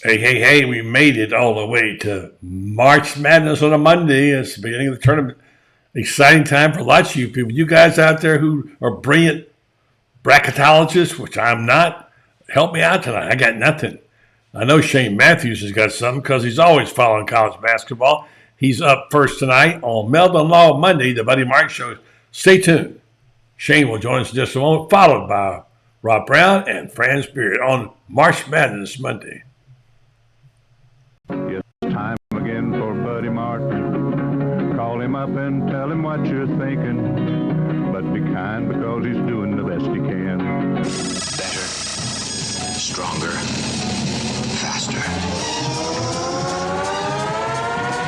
Hey, hey, hey, we made it all the way to March Madness on a Monday. It's the beginning of the tournament. Exciting time for lots of you people. You guys out there who are brilliant bracketologists, which I'm not, help me out tonight. I got nothing. I know Shane Matthews has got something because he's always following college basketball. He's up first tonight on Medon Law Monday, the Buddy Mark Show. Stay tuned. Shane will join us in just a moment, followed by Browne and Franz Beard on March Madness Monday. It's time again for Buddy Martin. Call him up and tell him what you're thinking. But be kind because he's doing the best he can. Better, stronger, faster.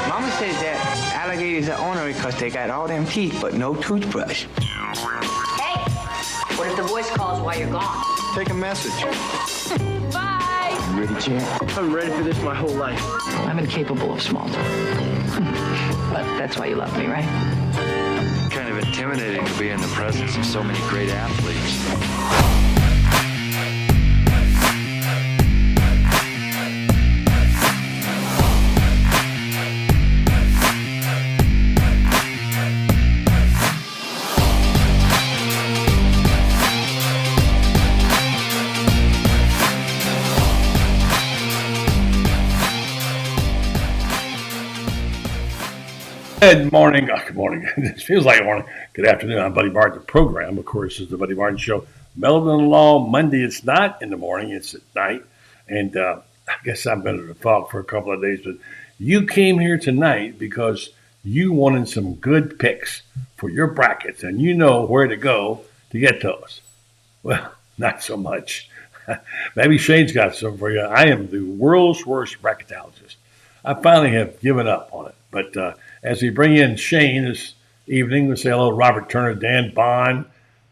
Mama says that alligators are ornery because they got all them teeth but no toothbrush. Hey, what if the voice calls while you're gone? Take a message. Bye. You ready, champ? I'm ready for this my whole life. I'm incapable of small talk. But that's why you love me, right? Kind of intimidating to be in the presence of so many great athletes. Good morning. Good morning. It feels like morning. Good afternoon. I'm Buddy Martin. The program, of course, is the Buddy Martin Show. Medon Law Monday. It's not in the morning. It's at night. And I guess I've been at the fog for a couple of days. But you came here tonight because you wanted some good picks for your brackets. And you know where to go to get those. Well, not so much. Maybe Shane's got some for you. I am the world's worst bracketologist. I finally have given up on it. But as we bring in Shane this evening, we say hello to Robert Turner, Dan Bond,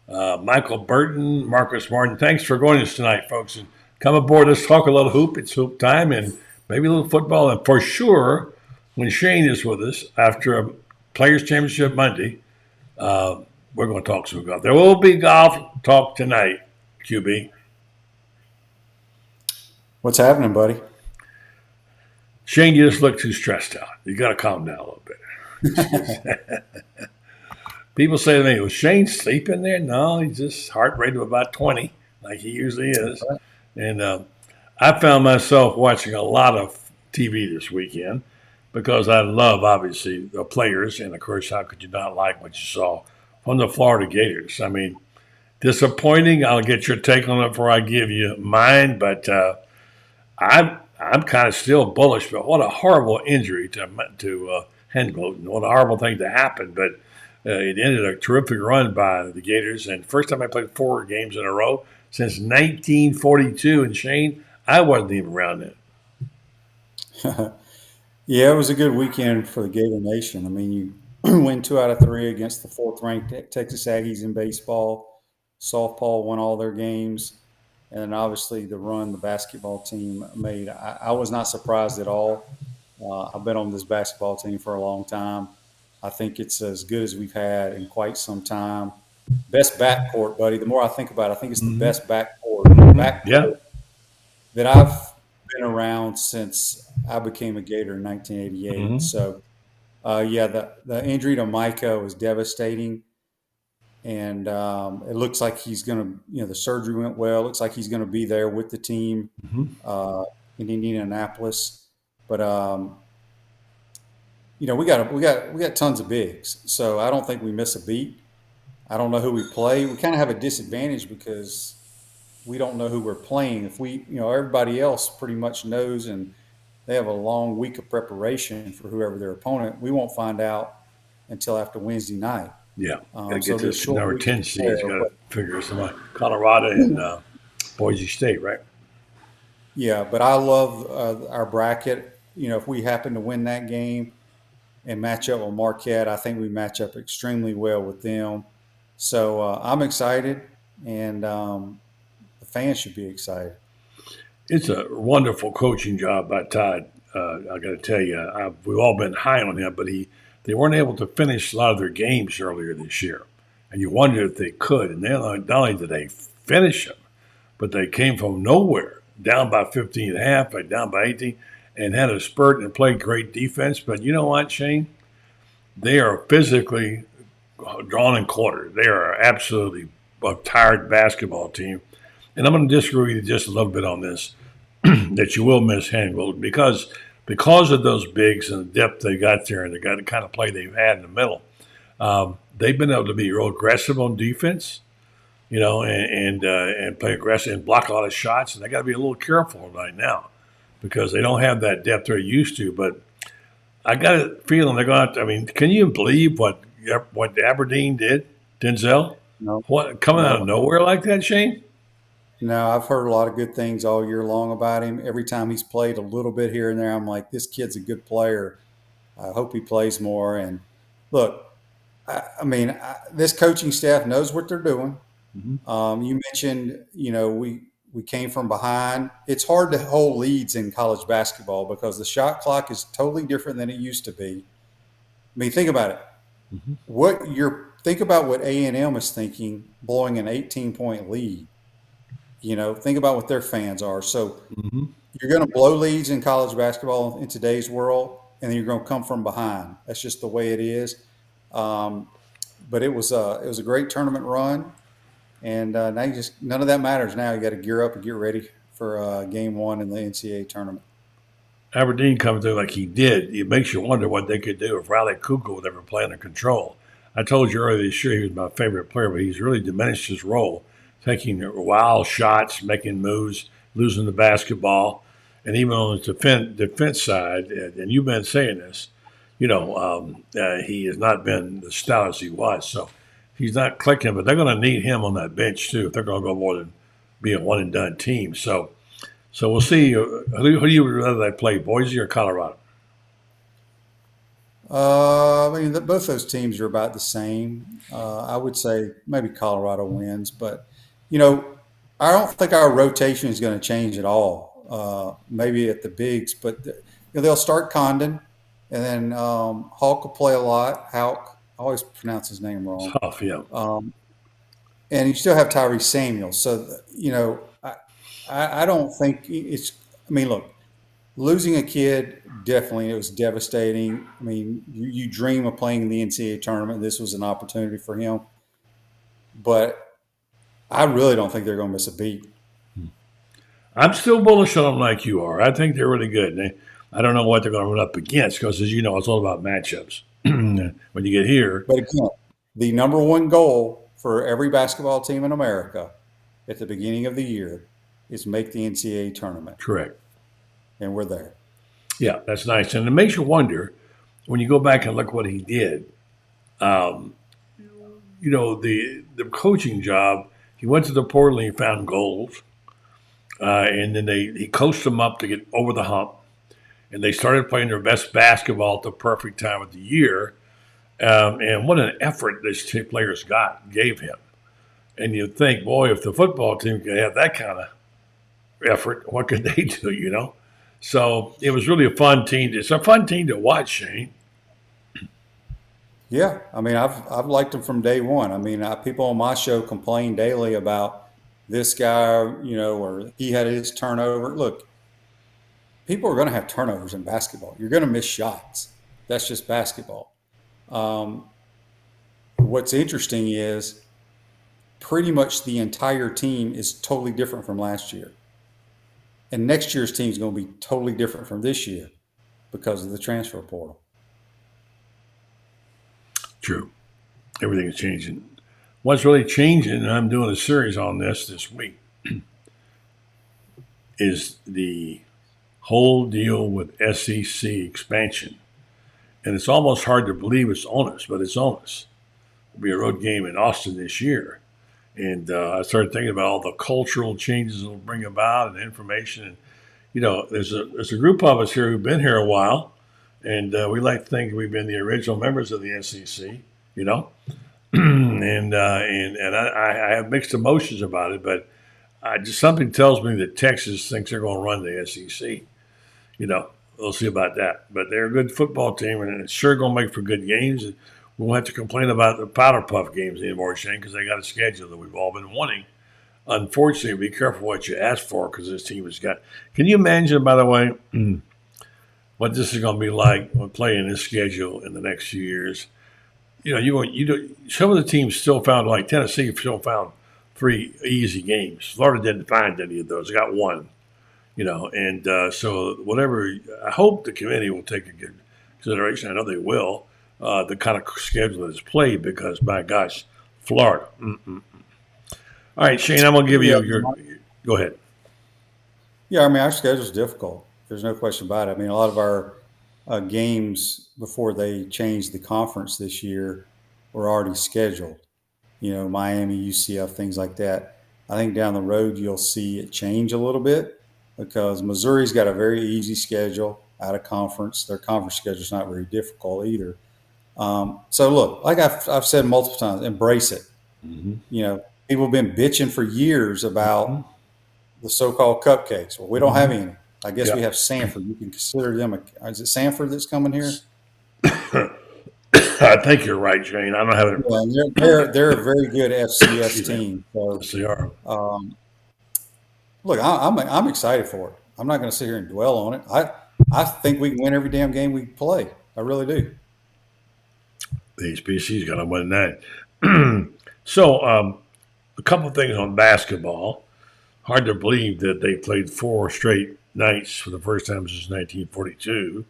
Michael Burton, Marcus Martin. Thanks for joining us tonight, folks. And come aboard. Let's talk a little hoop. It's hoop time and maybe a little football. And for sure, when Shane is with us after a Players' Championship Monday, we're going to talk some golf. There will be golf talk tonight, QB. What's happening, buddy? Shane, you just look too stressed out. You got to calm down a little bit. People say to me, was Shane sleeping there? No, he's just heart rate of about 20, like he usually is. And I found myself watching a lot of TV this weekend because I love, obviously, the players. And, of course, how could you not like what you saw from the Florida Gators? I mean, disappointing. I'll get your take on it before I give you mine. But I'm kind of still bullish, but what a horrible injury to Hengloten. What a horrible thing to happen. But it ended a terrific run by the Gators. And first time I played 4 games in a row since 1942. And Shane, I wasn't even around then. Yeah, it was a good weekend for the Gator Nation. I mean, you win 2 out of 3 against the 4th-ranked Texas Aggies in baseball. Softball won all their games. And then obviously the run the basketball team made, I was not surprised at all. I've been on this basketball team for a long time. I think it's as good as we've had in quite some time. Best backcourt, buddy. The more I think about it, I think it's the best backcourt that I've been around since I became a Gator in 1988. So, the injury to Micah was devastating. And it looks like he's going to, the surgery went well. It looks like he's going to be there with the team in Indianapolis. But we got tons of bigs, so I don't think we miss a beat. I don't know who we play. We kind of have a disadvantage because we don't know who we're playing. If we, everybody else pretty much knows, and they have a long week of preparation for whoever their opponent. We won't find out until after Wednesday night. Yeah, got to get this number 10 seeds. Got to figure some out. Colorado and Boise State, right? Yeah, but I love our bracket. If we happen to win that game and match up with Marquette, I think we match up extremely well with them. So I'm excited, and the fans should be excited. It's a wonderful coaching job by Todd. I got to tell you, we've all been high on him, but they weren't able to finish a lot of their games earlier this year. And you wondered if they could. And not only did they finish them, but they came from nowhere. down by 15 and a half, down by 18, and had a spurt and played great defense. But you know what, Shane? They are physically drawn and quartered. They are absolutely a tired basketball team. And I'm going to disagree with you just a little bit on this, that you will miss Hangold because of those bigs and the depth they got there and the kind of play they've had in the middle. They've been able to be real aggressive on defense, and play aggressive and block a lot of shots. And they got to be a little careful right now because they don't have that depth they're used to. But I got a feeling they're going to. I mean, can you believe what Aberdeen did, Denzel? No. What coming out of nowhere like that, Shane? No, I've heard a lot of good things all year long about him. Every time he's played a little bit here and there, I'm like, this kid's a good player. I hope he plays more. And look, this coaching staff knows what they're doing. Mm-hmm. You mentioned, we came from behind. It's hard to hold leads in college basketball because the shot clock is totally different than it used to be. I mean, think about it. Mm-hmm. Think about what A&M is thinking, blowing an 18-point lead. Think about what their fans are. So you're going to blow leads in college basketball in today's world, and then you're going to come from behind. That's just the way it is. But it was a great tournament run, and now none of that matters. Now you got to gear up and get ready for game one in the NCAA tournament. Aberdeen coming through like he did, it makes you wonder what they could do if Riley Kugel would ever play under control. I told you earlier this year he was my favorite player, but he's really diminished his role, taking wild shots, making moves, losing the basketball, and even on the defense side, and you've been saying this, he has not been as stout as he was. So he's not clicking, but they're going to need him on that bench too if they're going to go more than be a one-and-done team. So we'll see. Who do you would rather they play, Boise or Colorado? Both those teams are about the same. I would say maybe Colorado wins, but I don't think our rotation is going to change at all. Maybe at the bigs, but they'll start Condon, and then Hawk will play a lot. Hawk, I always pronounce his name wrong. Tough, yeah. And you still have Tyrese Samuel. So I don't think it's. I mean, look, losing a kid definitely it was devastating. I mean, you dream of playing in the NCAA tournament. This was an opportunity for him, but I really don't think they're going to miss a beat. I'm still bullish on them like you are. I think they're really good. I don't know what they're going to run up against because, as you know, it's all about matchups. When you get here. But again, the number one goal for every basketball team in America at the beginning of the year is make the NCAA tournament. Correct. And we're there. Yeah, that's nice. And it makes you wonder, when you go back and look what he did, the coaching job, he went to the portal and he found goals. And then he coached them up to get over the hump. And they started playing their best basketball at the perfect time of the year. And what an effort these two players gave him. And you'd think, boy, if the football team could have that kind of effort, what could they do, So it was really a fun team. It's a fun team to watch, Shane. Yeah, I've liked them from day one. People on my show complain daily about this guy, or he had his turnover. Look, people are going to have turnovers in basketball. You're going to miss shots. That's just basketball. What's interesting is pretty much the entire team is totally different from last year. And next year's team is going to be totally different from this year because of the transfer portal. True. Everything is changing. What's really changing, and I'm doing a series on this week, is the whole deal with SEC expansion. And it's almost hard to believe it's on us, but it's on us. It'll be a road game in Austin this year. And I started thinking about all the cultural changes it'll bring about and information. And, there's a group of us here who've been here a while, and we like to think we've been the original members of the SEC, and I have mixed emotions about it, but something tells me that Texas thinks they're going to run the SEC. We'll see about that. But they're a good football team, and it's sure going to make for good games. And we won't have to complain about the Powder Puff games anymore, Shane, because they got a schedule that we've all been wanting. unfortunately, be careful what you ask for because this team has got. Can you imagine, by the way, what this is going to be like when playing this schedule in the next few years? Some of the teams still found, like Tennessee, still found 3 easy games. Florida didn't find any of those; they got one. And so whatever. I hope the committee will take a good consideration. I know they will. The kind of schedule that's played because, my gosh, Florida. Mm-mm. All right, Shane, I'm going to give you your. Go ahead. Yeah, I mean, our schedule's difficult. There's no question about it. I mean, a lot of our games before they changed the conference this year were already scheduled. Miami, UCF, things like that. I think down the road you'll see it change a little bit because Missouri's got a very easy schedule out of conference. Their conference schedule is not very difficult either. So look, like I've said multiple times, embrace it. Mm-hmm. People have been bitching for years about the so-called cupcakes. Well, we don't have any. I guess we have Sanford. You can consider them. Is it Sanford that's coming here? I think you're right, Shane. I don't have it. Yeah, they're a very good FCS team. So, yes, they are. Look, I'm excited for it. I'm not going to sit here and dwell on it. I think we can win every damn game we play. I really do. The HBC's got to win that. So, a couple of things on basketball. Hard to believe that they played 4 straight nights for the first time since 1942.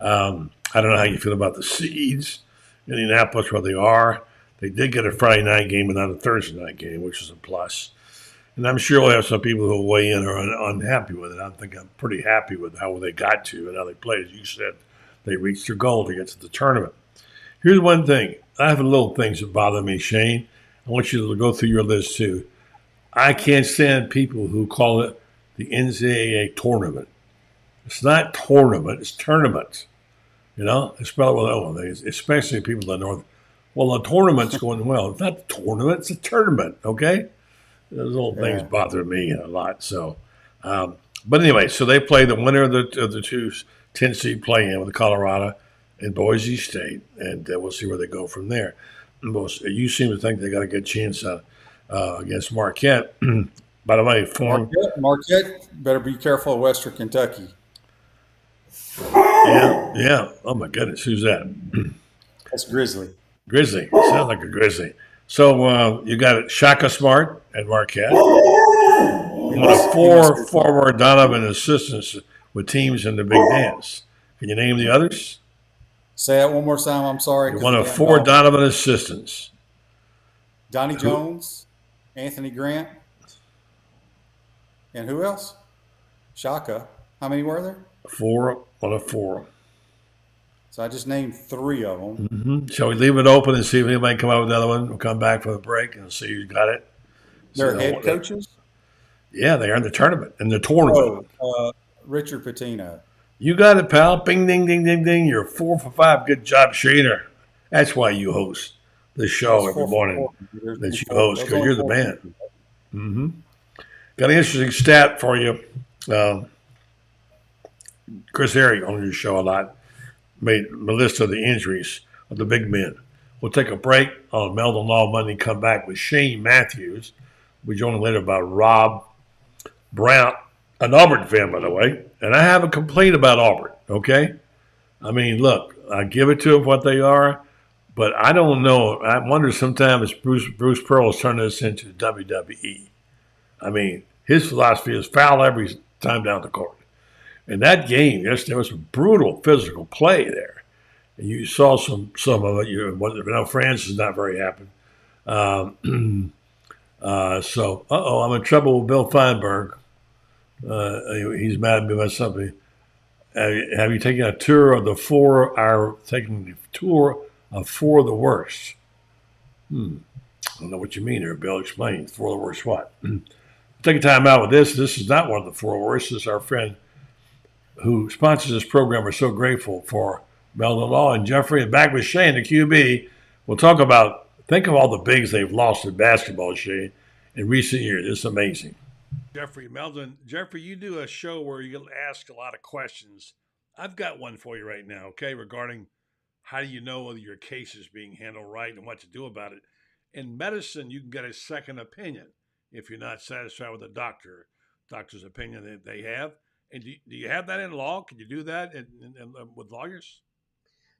I don't know how you feel about the seeds. Indianapolis, where they are. They did get a Friday night game and not a Thursday night game, which is a plus. And I'm sure we'll have some people who will weigh in or are unhappy with it. I think I'm pretty happy with how they got to and how they played. As you said, they reached their goal to get to the tournament. Here's one thing. I have little things that bother me, Shane. I want you to go through your list, too. I can't stand people who call it the NCAA tournament. It's not tournament. It's tournament. It's spelled with O, especially people in the North. Well, the tournament's going well. It's not the tournament. It's a tournament, okay? Those little things bother me a lot. So, but anyway, so they play the winner of the 2 10-seed play-in with Colorado and Boise State, and we'll see where they go from there. You seem to think they got a good chance against Marquette. By the way, Marquette better be careful of Western Kentucky. Yeah. Oh, my goodness. Who's that? That's Grizzly. Grizzly. Sounds like a Grizzly. So you got Shaka Smart at Marquette. One of 4 former Donovan assistants with teams in the Big Dance. Can you name the others? Say that one more time. I'm sorry. You're one of 4 Donovan assistants. Donnie Jones, Anthony Grant, and who else? Shaka. How many were there? 4. One of 4. So I just named 3 of them. Mm-hmm. Shall we leave it open and see if anybody come out with another one? We'll come back for the break and see who got it. They're head coaches? Yeah, they are in the tournament. Richard Pitino. You got it, pal. Bing, ding, ding, ding, ding. You're 4 for 5. Good job, Shaner. That's why you host this show every morning. That you host, because you're the man. Mm-hmm. Got an interesting stat for you. Chris Harry on your show a lot. Made a list of the injuries of the big men. We'll take a break on Medon Law Monday, come back with Shane Matthews. We'll join later about Rob Browne, an Auburn fan, by the way. And I have a complaint about Auburn, okay? I mean, look, I give it to them what they are, but I don't know. I wonder sometimes if Bruce Pearl has turned this into WWE. I mean, his philosophy is foul every time down the court. In that game, yes, there was some brutal physical play there. And you saw some of it. Franz is not very happy. I'm in trouble with Bill Feinberg. He's mad at me about something. Have you taken a tour of the 4 of the worst? I don't know what you mean there, Bill. Explain. 4 of the worst what? Take a time out with this. This is not one of the 4 worst. This is our friend who sponsors this program. We're so grateful for Medon Law and Jeffrey. And back with Shane, the QB. We'll talk about, think of all the bigs they've lost in basketball, Shane, in recent years. It's amazing. Jeffrey, you do a show where you ask a lot of questions. I've got one for you right now, okay, regarding how do you know whether your case is being handled right and what to do about it. In medicine, you can get a second opinion. if you're not satisfied with the doctor's opinion that they have. And do you have that in law? Can you do that with lawyers?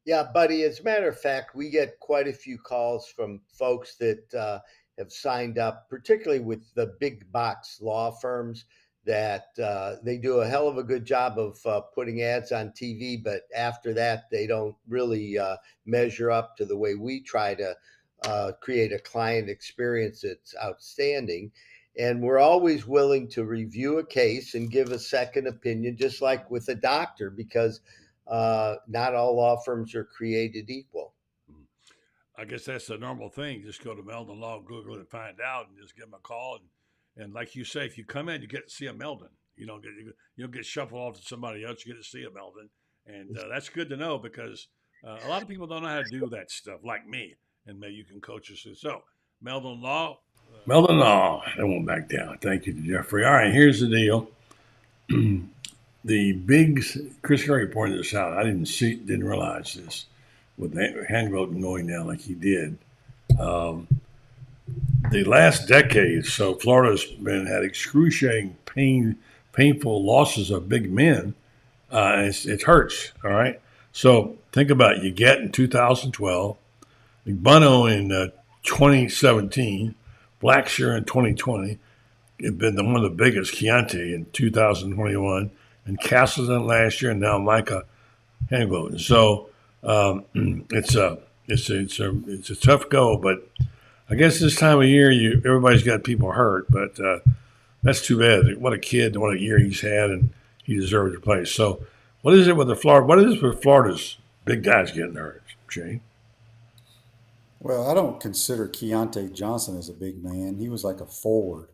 Yeah, buddy. As a matter of fact, we get quite a few calls from folks that have signed up, particularly with the big box law firms, that they do a hell of a good job of putting ads on TV, but after that, they don't really measure up to the way we try to create a client experience that's outstanding. And we're always willing to review a case and give a second opinion, just like with a doctor, because not all law firms are created equal. I guess that's the normal thing. Just go to Medon Law, Google it, and find out, and just give them a call. And like you say, if you come in, you get to see a Medon. You don't get shuffled off to somebody else. You get to see a Medon, and that's good to know, because a lot of people don't know how to do that stuff, like me. And maybe you can coach us through. So, Medon Law. Medon Law. I won't back down. Thank you to Jeffrey. All right, here's the deal. The big Chris Curry pointed this out. I didn't realize this with hand voting going down like he did. The last decade, so Florida's had excruciating painful losses of big men. It hurts. All right. So think about it. You get in 2012, Bono in 2017, Blackshear in 2020. It's been one of the biggest, Chianti in 2021, and Castleton last year, and now Micah Hangvoten. So it's a tough go, but I guess this time of year everybody's got people hurt, but that's too bad. What a kid, what a year he's had, and he deserves to play. So what is it with Florida's big guys getting hurt, Shane? Well, I don't consider Keontae Johnson as a big man. He was like a forward.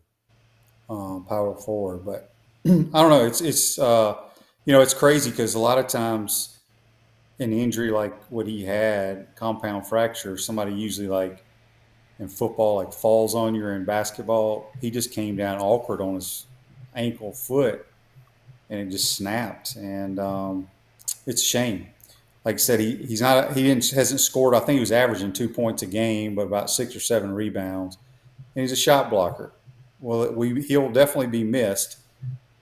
Power forward, but I don't know. It's it's crazy because a lot of times an injury like what he had, compound fracture, somebody usually like in football like falls on you, or in basketball, he just came down awkward on his ankle foot and it just snapped, and it's a shame. Like I said, hasn't scored. I think he was averaging 2 points a game, but about 6 or 7 rebounds, and he's a shot blocker. Well, he'll definitely be missed,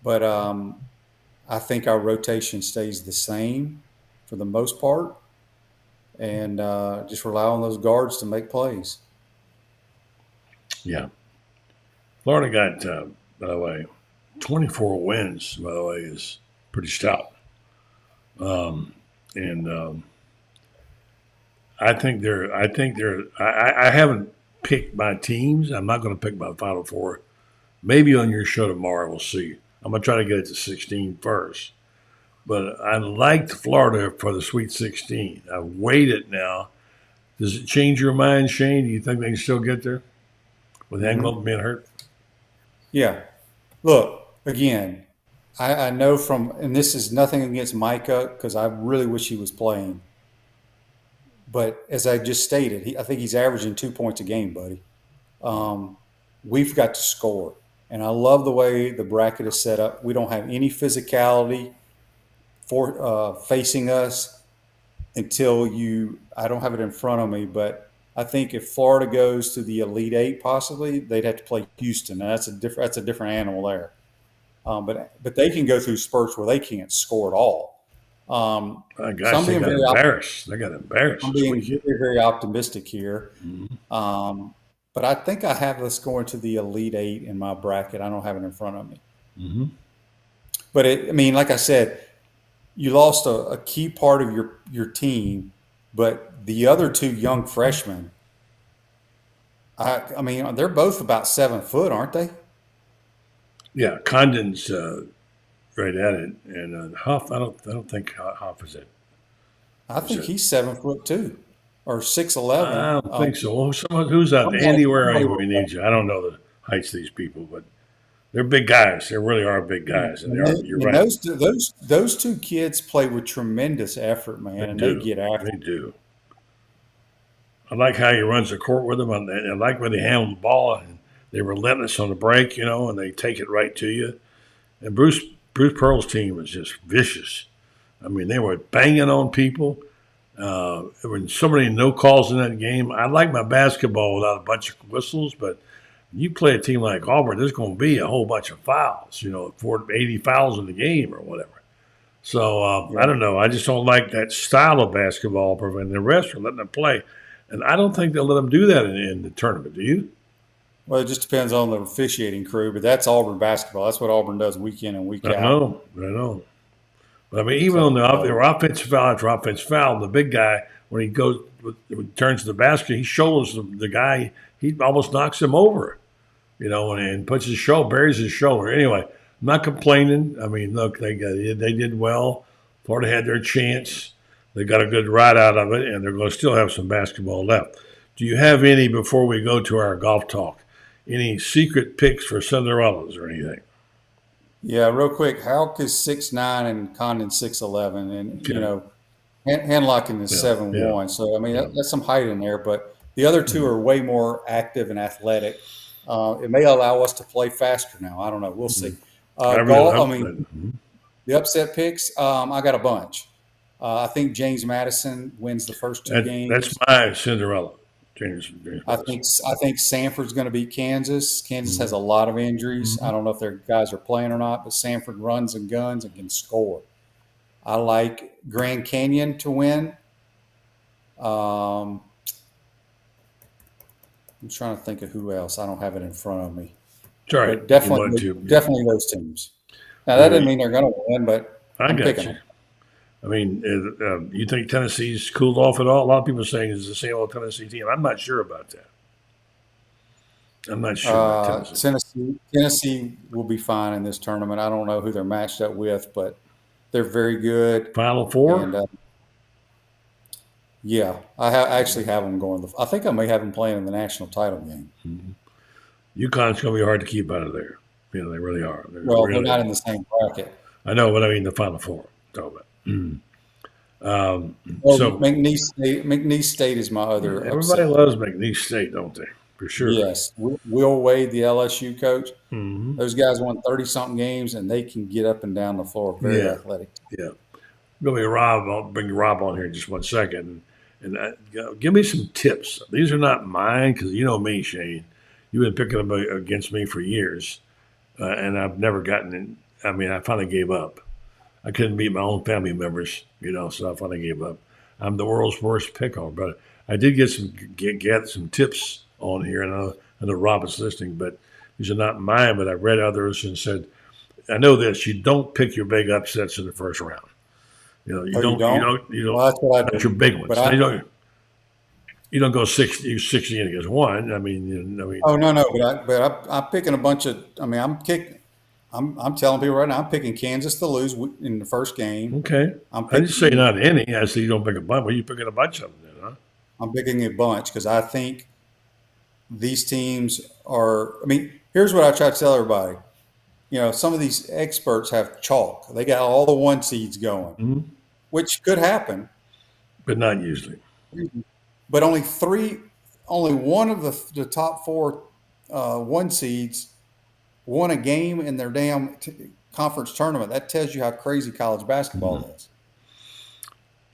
but I think our rotation stays the same for the most part, and just rely on those guards to make plays. Yeah. Florida got, by the way, 24 wins, by the way, is pretty stout. I haven't picked my teams. I'm not going to pick my Final Four. Maybe on your show tomorrow, we'll see. I'm going to try to get it to 16 first. But I liked Florida for the Sweet 16. I weighed it now. Does it change your mind, Shane? Do you think they can still get there with Hangman being hurt? Yeah. Look, again, I know and this is nothing against Micah, because I really wish he was playing. But as I just stated, I think he's averaging 2 points a game, buddy. We've got to score. And I love the way the bracket is set up. We don't have any physicality facing us until I don't have it in front of me, but I think if Florida goes to the Elite Eight, possibly, they'd have to play Houston. And that's a different animal there. But they can go through spurts where they can't score at all. They got embarrassed. I'm being very, very optimistic here. Mm-hmm. But I think I have us going to the Elite Eight in my bracket. I don't have it in front of me. Mm-hmm. But like I said, you lost a key part of your team, but the other 2 young freshmen, they're both about 7 foot, aren't they? Yeah, Condon's right at it, and Huff. I don't think Huff is it. I think he's 7 foot too, or 6'11". I don't think so. Who's out there? Anywhere we need you. I don't know the heights of these people, but they're big guys. They really are big guys, and you're right. Those 2 kids play with tremendous effort, man, they get after it. They do. I like how he runs the court with them. I like where they handle the ball, and they're relentless on the break, and they take it right to you. And Bruce Pearl's team was just vicious. I mean, they were banging on people. There were so many no calls in that game. I like my basketball without a bunch of whistles, but you play a team like Auburn, there's going to be a whole bunch of fouls, 80 fouls in the game or whatever. So I don't know. I just don't like that style of basketball, preventing the rest from letting them play. And I don't think they'll let them do that in the tournament. Do you? Well, it just depends on the officiating crew, but that's Auburn basketball. That's what Auburn does week in and week out. I know. But I mean, even on their offensive foul after offensive foul, the big guy, when he turns to the basket, he shoulders the guy. He almost knocks him over, and puts buries his shoulder. Anyway, I'm not complaining. I mean, look, they did well. Florida had their chance. They got a good ride out of it, and they're going to still have some basketball left. Do you have any, before we go to our golf talk, any secret picks for Cinderellas or anything? Yeah, real quick. Houck is 6'9" and Condon 6'11", and Hanlock is 7'1". So I mean, that's some height in there. But the other two are way more active and athletic. It may allow us to play faster now. I don't know. We'll see. The upset picks. I got a bunch. I think James Madison wins the first two games. That's my Cinderella. James I think Sanford's going to beat Kansas. Kansas has a lot of injuries. I don't know if their guys are playing or not, but Sanford runs and guns and can score. I like Grand Canyon to win. I'm trying to think of who else. I don't have it in front of me. Sorry, but definitely those teams. Now that doesn't mean they're going to win, but I'm picking them. I mean, you think Tennessee's cooled off at all? A lot of people are saying it's the same old Tennessee team. I'm not sure about that. I'm not sure about Tennessee. Tennessee will be fine in this tournament. I don't know who they're matched up with, but they're very good. Final Four? And, yeah, I actually have them going. I think I may have them playing in the national title game. Mm-hmm. UConn's going to be hard to keep out of there. They really are. They're not in the same bracket. I know, but I mean the Final Four. So McNeese State is my other. Everybody loves McNeese State, don't they? For sure. Yes. Will Wade, the LSU coach, those guys won 30-something games, and they can get up and down the floor. Very athletic. Yeah. I'll bring Rob on here in just 1 second. And give me some tips. These are not mine because you know me, Shane. You've been picking them against me for years, and I've never gotten in. I mean, I finally gave up. I couldn't beat my own family members, so I finally gave up. I'm the world's worst picker, but I did get some tips on here, and I know Rob is listening, but these are not mine, but I read others and said, I know this, you don't pick your big upsets in the first round. You don't. Well, that's what I do. That's your big ones. You don't go 60 against one. I mean. Oh no, but I'm picking a bunch of. I mean, I'm telling people right now, I'm picking Kansas to lose in the first game. Okay. I didn't say not any. I said you don't pick a bunch. Well, you picking a bunch of them then, huh? I'm picking a bunch because I think these teams are. I mean, here's what I try to tell everybody. Some of these experts have chalk. They got all the 1 seeds going, which could happen, but not usually. But only one of the top 4 1 seeds won a game in their damn conference tournament. That tells you how crazy college basketball is.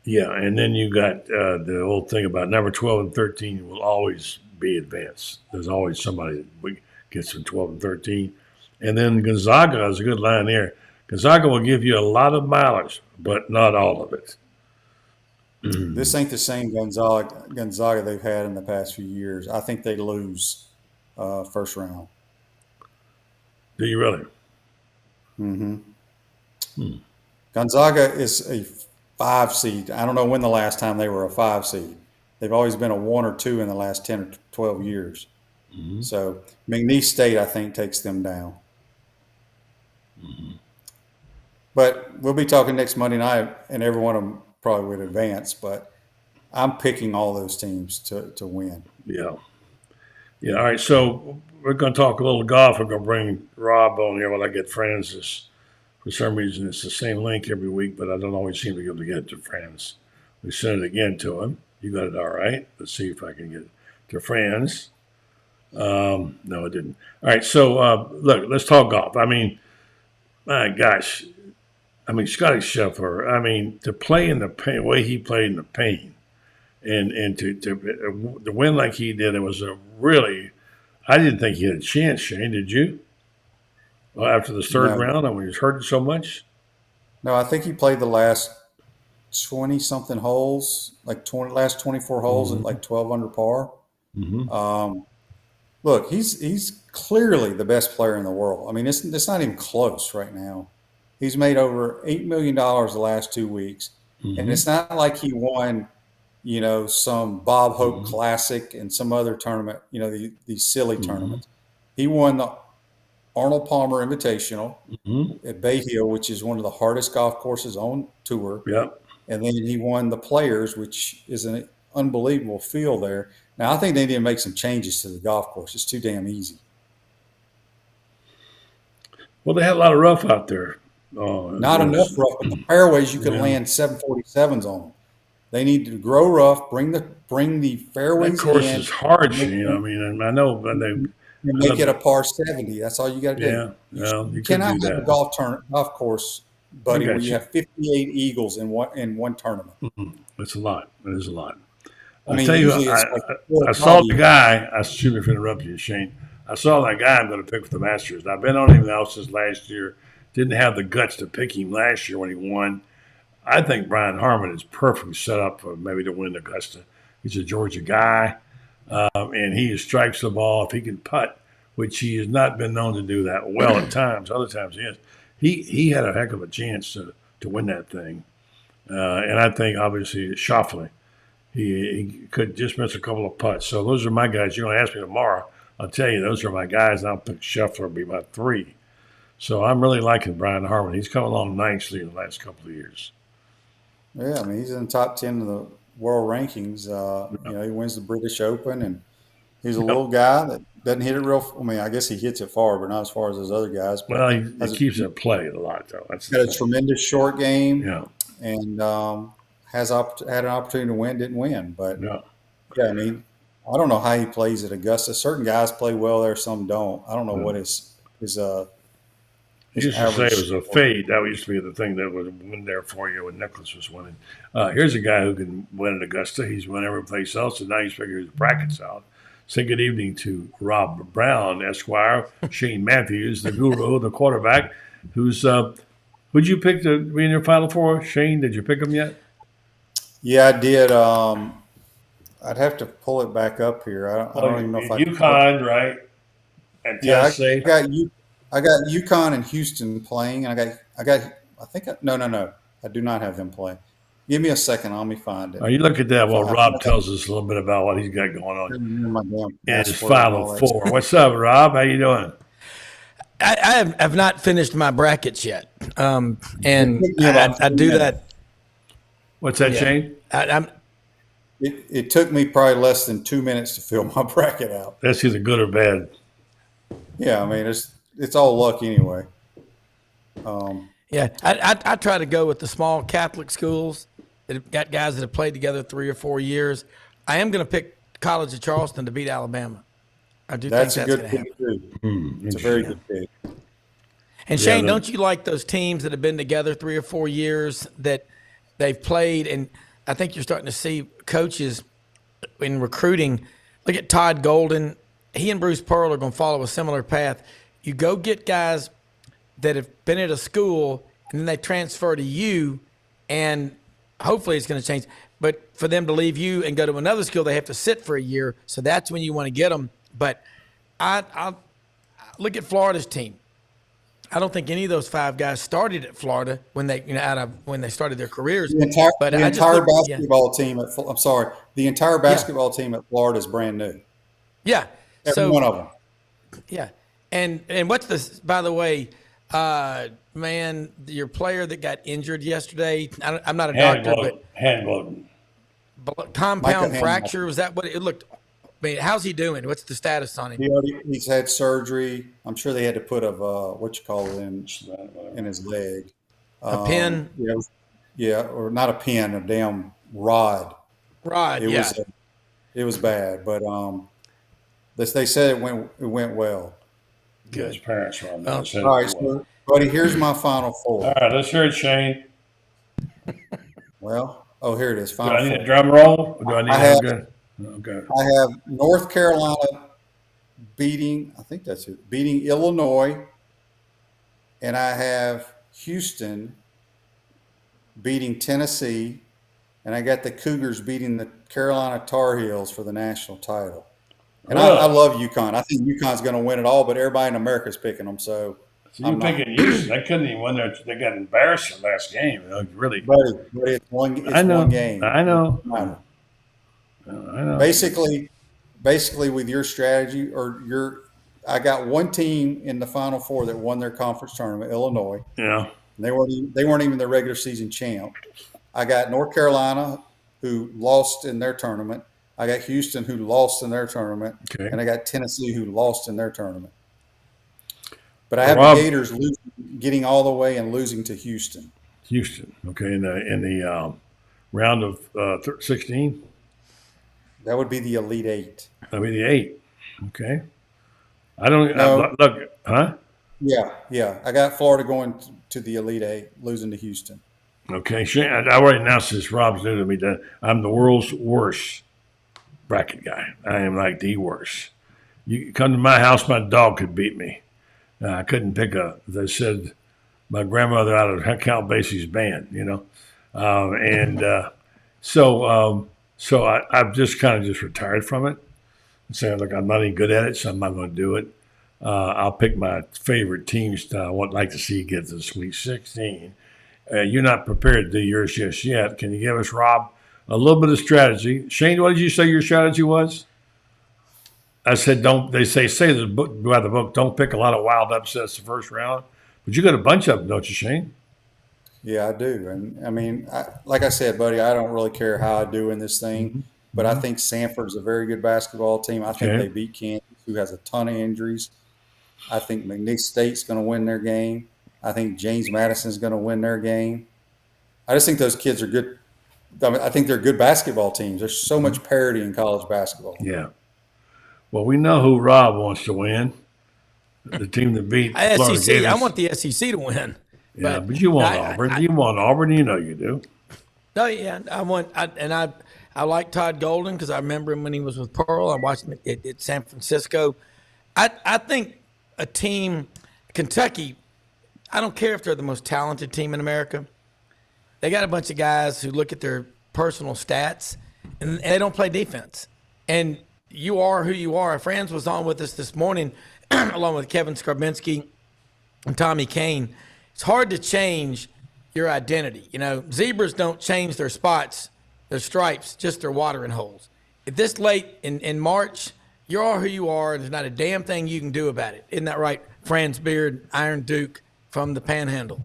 Yeah, and then you got the whole thing about number 12 and 13 will always be advanced. There's always somebody that gets from 12 and 13. And then Gonzaga is a good line there. Gonzaga will give you a lot of mileage, but not all of it. This ain't the same Gonzaga they've had in the past few years. I think they lose first round. Do you really? Mm-hmm. Gonzaga is a 5 seed. I don't know when the last time they were a 5 seed. They've always been a 1 or 2 in the last 10 or 12 years. So McNeese State, I think, takes them down. But we'll be talking next Monday night, and every one of them probably would advance. But I'm picking all those teams to win. Yeah. All right. So we're going to talk a little golf. We're going to bring Rob on here while I get Franz. For some reason, it's the same link every week, but I don't always seem to be able to get it to Franz. We sent it again to him. You got it all right. Let's see if I can get it to Franz. No, it didn't. All right. So, look, let's talk golf. I mean, my gosh. I mean, Scotty Scheffler, to play in the pain, the way he played in the pain, and to win like he did, it was a really I didn't think he had a chance, Shane. Did you? Well, after the third round, when he was hurting so much. No, I think he played the last 20-something holes, last 24 holes at like 12 under par. Look, he's clearly the best player in the world. I mean, it's not even close right now. He's made over $8 million the last 2 weeks, and it's not like he won, some Bob Hope Classic and some other tournament, these silly tournaments. He won the Arnold Palmer Invitational at Bay Hill, which is one of the hardest golf courses on tour. Yep. And then he won the Players, which is an unbelievable field there. Now, I think they need to make some changes to the golf course. It's too damn easy. Well, they had a lot of rough out there. Not enough rough, but the fairways you can land 747s on them. They need to grow rough, bring the fairways in. That course is hard, Shane. I mean, I know, but make it a par 70. That's all you got to do. Yeah, well, you cannot do have that. a golf course, buddy, where you have 58 eagles in one tournament. It's a lot. It is a lot. I mean, tell you, I saw the guy. Excuse me for interrupting you, Shane. I saw that guy I'm going to pick for the Masters. I've been on him now since last year. Didn't have the guts to pick him last year when he won. I think Brian Harman is perfectly set up for maybe to win Augusta. He's a Georgia guy, and he strikes the ball if he can putt, which he has not been known to do that well at times. Other times he is. He had a heck of a chance to win that thing. And I think, obviously, Schauffele, he could just miss a couple of putts. So those are my guys. You're going to ask me tomorrow. I'll tell you, those are my guys. I'll pick Scheffler will be about 3. So I'm really liking Brian Harman. He's come along nicely in the last couple of years. Yeah, I mean, he's in the top 10 of the world rankings. He wins the British Open, and he's a little guy that doesn't hit it real. I mean, I guess he hits it far, but not as far as those other guys. But well, he keeps it played a lot, though. That's got a tremendous short game. Yeah. And had an opportunity to win, didn't win. But, I mean, I don't know how he plays at Augusta. Certain guys play well there, some don't. I don't know what his he used to say it was a fade. That used to be the thing that would win there for you when Nicklaus was winning. Here's a guy who can win at Augusta. He's won every place else, and now he's figuring his brackets out. Say good evening to Rob Brown, Esquire, Shane Matthews, the guru, the quarterback, who's who'd you pick to be in your Final Four? Shane, did you pick him yet? Yeah, I did. I'd have to pull it back up here. I don't even know if I UConn, right? And Tennessee. I got UConn and Houston playing, and no, I do not have them playing. Give me a second, let me find it. You look at that while Rob tells us a little bit about what he's got going on in his Final Four. What's up, Rob? How you doing? I have not finished my brackets yet, and I do that. What's that, Shane? It took me probably less than 2 minutes to fill my bracket out. That's either good or bad. Yeah, I mean it's all luck anyway. I try to go with the small Catholic schools that have got guys that have played together 3 or 4 years. I am going to pick College of Charleston to beat Alabama. I do think that's going to happen. It's a very good pick. And Shane, don't you like those teams that have been together 3 or 4 years that they've played? And I think you're starting to see coaches in recruiting. Look at Todd Golden. He and Bruce Pearl are going to follow a similar path. You go get guys that have been at a school, and then they transfer to you, and hopefully it's going to change. But for them to leave you and go to another school, they have to sit for a year. So that's when you want to get them. But I look at Florida's team. I don't think any of those 5 guys started at Florida when they when they started their careers. The entire basketball team at Florida is brand new. Yeah, every one of them. Yeah, and what's this? By the way, man, your player that got injured yesterday. I'm not a doctor, but hand compound fracture. Was that what it looked? I mean, how's he doing? What's the status on him? He's had surgery. I'm sure they had to put in his leg. A pin? Or not a pin, a damn rod. It was bad, but they said it went well. Good. His parents were on that. All right, so, buddy, here's my Final Four. All right, let's hear it, Shane. Well, here it is. Do I need a drum roll? Or do I need I have North Carolina beating Illinois, and I have Houston beating Tennessee, and I got the Cougars beating the Carolina Tar Heels for the national title. And I love UConn. I think UConn's going to win it all, but everybody in America's picking them. So you're picking Houston. They couldn't even win there. They got embarrassed in the last game. Really. But it's one game. I know. Basically, with your strategy I got one team in the Final Four that won their conference tournament, Illinois. Yeah. They weren't even the regular season champ. I got North Carolina, who lost in their tournament. I got Houston, who lost in their tournament. Okay. And I got Tennessee, who lost in their tournament. But I have the Gators getting all the way and losing to Houston. Okay, in the round of 16? That would be the Elite Eight. That would be the 8. Okay. I don't look, huh? Yeah. I got Florida going to the Elite Eight, losing to Houston. Okay, Shane, I already announced this. Rob's new to me that I'm the world's worst bracket guy. I am like the worst. You come to my house, my dog could beat me. I couldn't pick as I said, my grandmother out of Count Basie's band, So I've just kind of just retired from it and saying, look, I'm not any good at it, so I'm not going to do it. I'll pick my favorite teams that I would like to see get to the Sweet 16. You're not prepared to do yours just yet. Can you give us, Rob, a little bit of strategy? Shane, what did you say your strategy was? I said, they say the book, by the book, don't pick a lot of wild upsets the first round. But you got a bunch of them, don't you, Shane? Yeah, I do. And I mean, like I said, buddy, I don't really care how I do in this thing, but I think Sanford's a very good basketball team. I think they beat Kansas, who has a ton of injuries. I think McNeese State's going to win their game. I think James Madison's going to win their game. I just think those kids are good. I think they're good basketball teams. There's so much parity in college basketball. Yeah. Well, we know who Rob wants to win. The team that beat Florida SEC. Gators. I want the SEC to win. Yeah, but you want Auburn. You want Auburn. You know you do. No, yeah, I like Todd Golden because I remember him when he was with Pearl. I watched him at San Francisco. I think a team, Kentucky, I don't care if they're the most talented team in America. They got a bunch of guys who look at their personal stats and they don't play defense. And you are who you are. Franz was on with us this morning along with Kevin Skarbinski and Tommy Kane. It's hard to change your identity. Zebras don't change their spots, their stripes, just their watering holes. If this late in March, you are who you are, and there's not a damn thing you can do about it. Isn't that right, Franz Beard, Iron Duke from the Panhandle?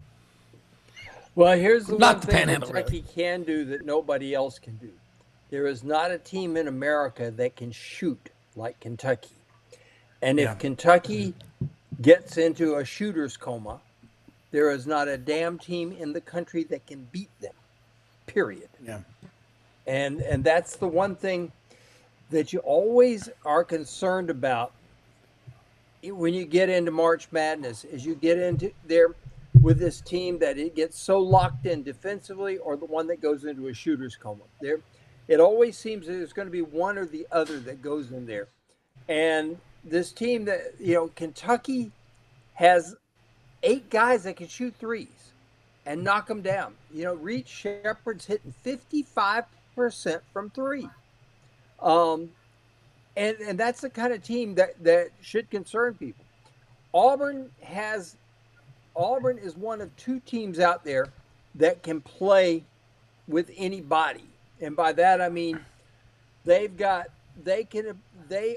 Well, here's the not one the thing Panhandle, Kentucky can do that nobody else can do. There is not a team in America that can shoot like Kentucky. And if Kentucky gets into a shooter's coma, there is not a damn team in the country that can beat them, period. Yeah. And that's the one thing that you always are concerned about when you get into March Madness, is you get into there with this team that it gets so locked in defensively, or the one that goes into a shooter's coma. It always seems that there's going to be one or the other that goes in there. And this team that, Kentucky has 8 guys that can shoot threes and knock them down. Reed Shepherd's hitting 55% from 3. And that's the kind of team that should concern people. Auburn is one of 2 teams out there that can play with anybody. And by that I mean they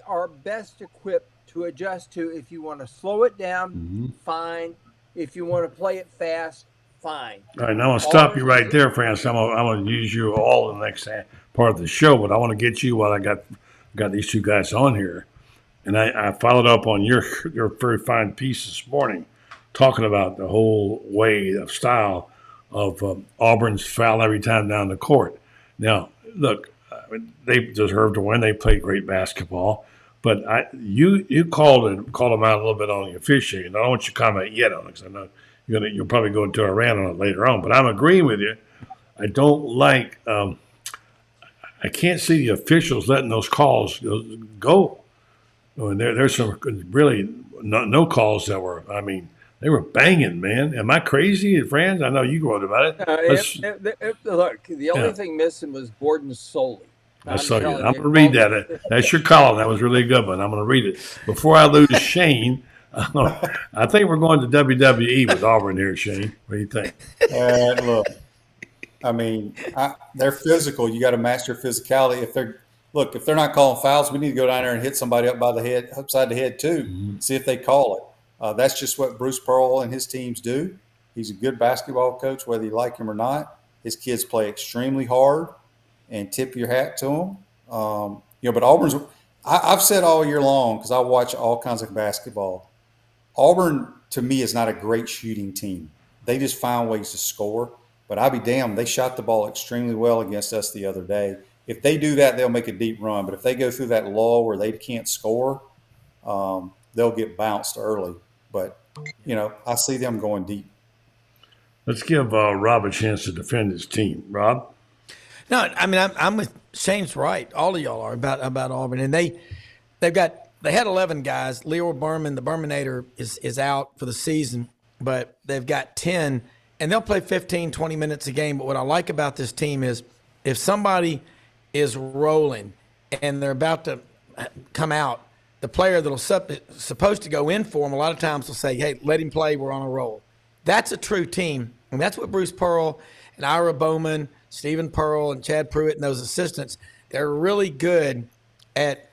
are best equipped to adjust to. If you want to slow it down, fine. If you want to play it fast, fine. All right, now I'm going to stop you right there, Francis. I'm going to use you all in the next part of the show, but I want to get you while I got these 2 guys on here. And I followed up on your very fine piece this morning, talking about the whole way of style of Auburn's foul every time down the court. Now, look, they deserve to win. They played great basketball. But you called them out a little bit on the officiating. I don't want you to comment yet on it because I know you'll probably go into a rant on it later on. But I'm agreeing with you. I don't like I can't see the officials letting those calls go. Oh, and there's some really no calls that were. I mean, they were banging, man. Am I crazy, Franz? I know you wrote about it. Look, the only thing missing was Borden Soley. I'm going to read that. That's your column. That was really a good one. I'm going to read it. Before I lose Shane, I think we're going to WWE with Auburn here, Shane. What do you think? Look, I mean, they're physical. You got to match their physicality. If they're not calling fouls, we need to go down there and hit somebody upside the head too. Mm-hmm. See if they call it. That's just what Bruce Pearl and his teams do. He's a good basketball coach, whether you like him or not. His kids play extremely hard, and tip your hat to them. But Auburn's. I've said all year long, because I watch all kinds of basketball. Auburn, to me, is not a great shooting team. They just find ways to score. But I'll be damned, they shot the ball extremely well against us the other day. If they do that, they'll make a deep run. But if they go through that lull where they can't score, they'll get bounced early. But, I see them going deep. Let's give Rob a chance to defend his team. Rob? No, I mean, I'm with Shane's right. All of y'all are about Auburn. And they had 11 guys. Leo Berman, the Berminator, is out for the season. But they've got 10. And they'll play 15, 20 minutes a game. But what I like about this team is if somebody is rolling and they're about to come out, the player that'll supposed to go in for them a lot of times will say, hey, let him play. We're on a roll. That's a true team. And that's what Bruce Pearl and Ira Bowman, Stephen Pearl, and Chad Pruitt and those assistants, they're really good at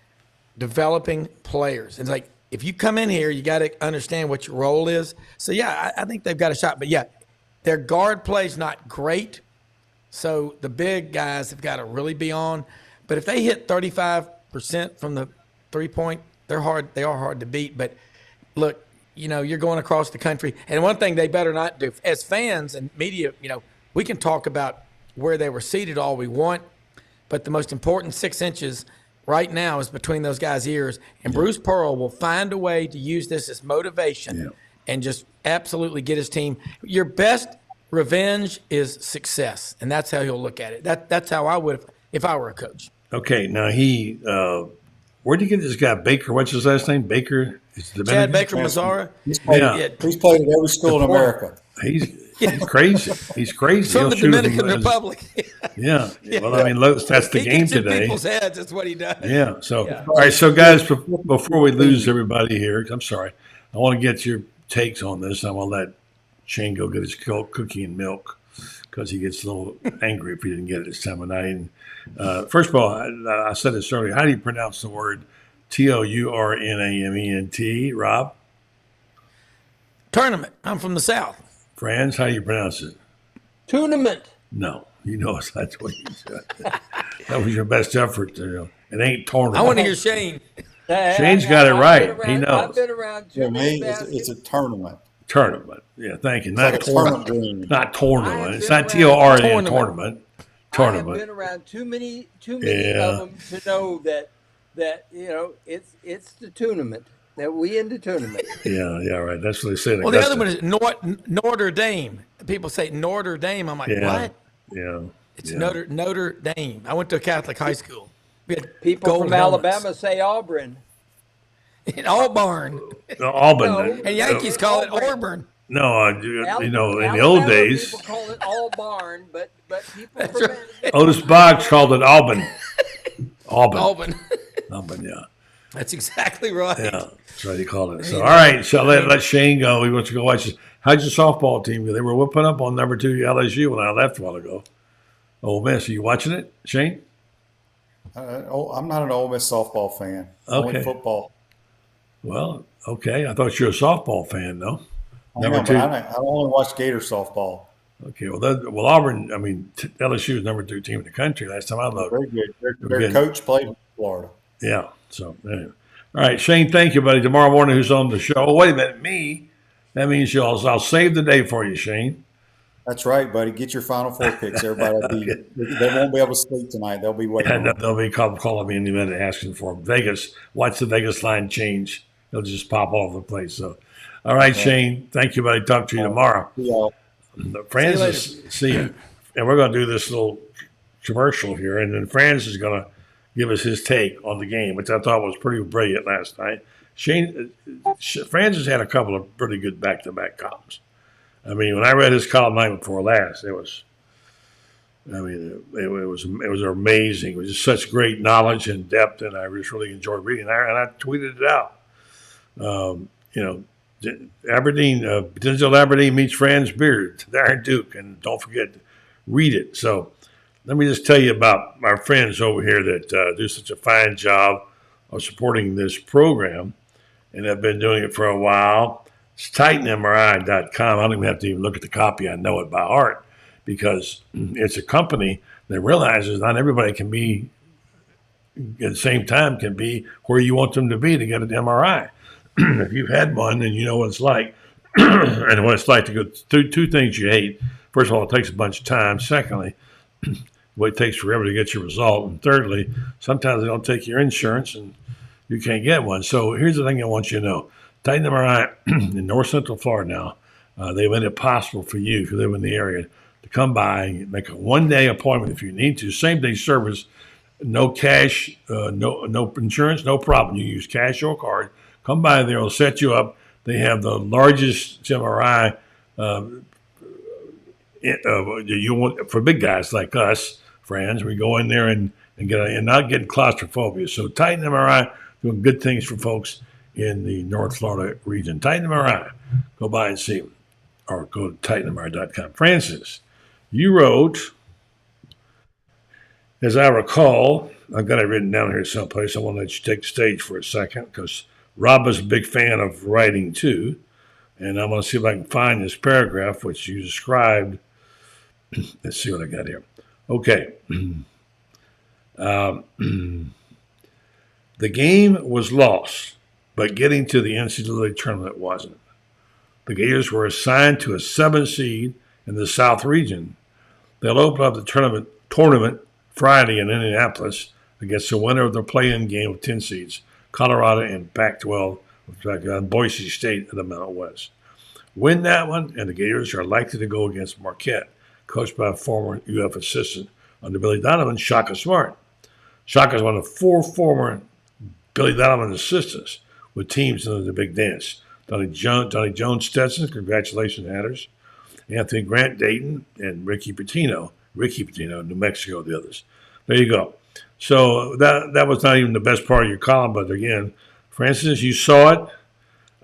developing players. It's like if you come in here, you got to understand what your role is. So, yeah, I think they've got a shot. But, yeah, their guard play's not great. So the big guys have got to really be on. But if they hit 35% from the three-point, they are hard to beat. But, look, you're going across the country. And one thing they better not do, as fans and media, we can talk about where they were seated all we want, but the most important 6 inches right now is between those guys' ears. And Bruce Pearl will find a way to use this as motivation and just absolutely get his team. Your best revenge is success, and that's how he'll look at it. That's how I would if I were a coach. Okay, now where'd you get this guy, Baker? What's his last name? Baker? Chad Baker Mazzara. He's played at every school in America. He's crazy. He's crazy. From the Dominican Republic. Yeah. Well, I mean, that's the game today. People's heads. That's what he does. Yeah. So, all right. So, guys, before we lose everybody here, I'm sorry. I want to get your takes on this. I'm going to let Shane go get his cookie and milk because he gets a little angry if he didn't get it this time of night. And, first of all, I said this earlier. How do you pronounce the word Tournament, Rob? Tournament. I'm from the South. Franz, how do you pronounce it? Tournament. No, that's what you said. That was your best effort. It ain't tournament. I want to hear Shane. Shane's got it right. He knows. I've been around too many it's a tournament. Tournament. Yeah, thank you. Not like tournament. Not tournament. It's not TORN tournament. Tournament. I've been around too many of them to know that it's the tournament. That we in the tournament. Yeah, right. That's what they say. Well, the other one is Notre Dame. People say Notre Dame. I'm like, what? Yeah. It's Notre Dame. I went to a Catholic high school. We had people from Alabama say Auburn. Auburn. Auburn. And Yankees call it Auburn. No, in the old days. People call it Auburn, but people from Otis Boggs called it Auburn. Auburn, yeah. That's exactly right. Yeah, that's what he called it. So, all right, so let Shane go. He wants to go watch this. How'd your softball team go? They were whooping up on number 2 LSU when I left a while ago. Ole Miss, are you watching it, Shane? I'm not an Ole Miss softball fan. Only football. Well, okay. I thought you were a softball fan, though. I only watch Gator softball. Okay, well, Auburn, LSU is number 2 team in the country last time I looked. Very good. Their coach played in Florida. Yeah. So, anyway. All right, Shane, thank you, buddy. Tomorrow morning, who's on the show? Oh, wait a minute, me. That means I'll save the day for you, Shane. That's right, buddy. Get your Final Four picks. Everybody they won't be able to sleep tonight. They'll be waiting. They'll be calling me any minute asking for them. Vegas, watch the Vegas line change. They'll just pop all over the place. So, all right, Shane, thank you, buddy. Talk to you tomorrow. Francis, see you. And we're going to do this little commercial here, and then Francis is going to give us his take on the game, which I thought was pretty brilliant last night. Francis had a couple of pretty good back-to-back columns. I mean, when I read his column night before last, it was amazing. It was just such great knowledge and depth, and I just really enjoyed reading it. And I tweeted it out. Denzel Aberdeen meets Franz Beard there in Duke, and don't forget, read it. So let me just tell you about our friends over here that do such a fine job of supporting this program, and have been doing it for a while. It's TitanMRI.com. I don't even have to even look at the copy. I know it by heart because it's a company that realizes not everybody can be, at the same time, can be where you want them to be to get an MRI. If you've had one, then you know what it's like. And what it's like to go through two things you hate. First of all, it takes a bunch of time. Secondly, it takes forever to get your result. And thirdly, sometimes they don't take your insurance and you can't get one. So here's the thing I want you to know. Titan MRI in North Central Florida now, they've made it possible for you, if you live in the area, to come by and make a one-day appointment if you need to. Same-day service, no cash, no insurance, no problem. You use cash or card. Come by there, they'll set you up. They have the largest MRI you want for big guys like us, friends. We go in there and not getting claustrophobia. So Titan MRI doing good things for folks in the North Florida region. Titan MRI, go by and see them, or go to TitanMRI.com. Francis, you wrote, as I recall, I've got it written down here someplace. I want to let you take the stage for a second because Rob is a big fan of writing too. And I'm going to see if I can find this paragraph, which you described. Let's see what I got here. Okay. The game was lost, but getting to the NCAA tournament wasn't. The Gators were assigned to a 7 seed in the South region. They'll open up the tournament Friday in Indianapolis against the winner of the play-in game of 10 seeds, Colorado and Pac-12, Boise State in the Mountain West. Win that one, and the Gators are likely to go against Marquette, coached by former UF assistant under Billy Donovan, Shaka Smart. Shaka is one of 4 former Billy Donovan assistants with teams in the Big Dance. Donnie Jones Stetson, congratulations, Hatters. Anthony Grant Dayton, and Ricky Pitino, New Mexico, the others. There you go. So that was not even the best part of your column, but again, Francis, you saw it.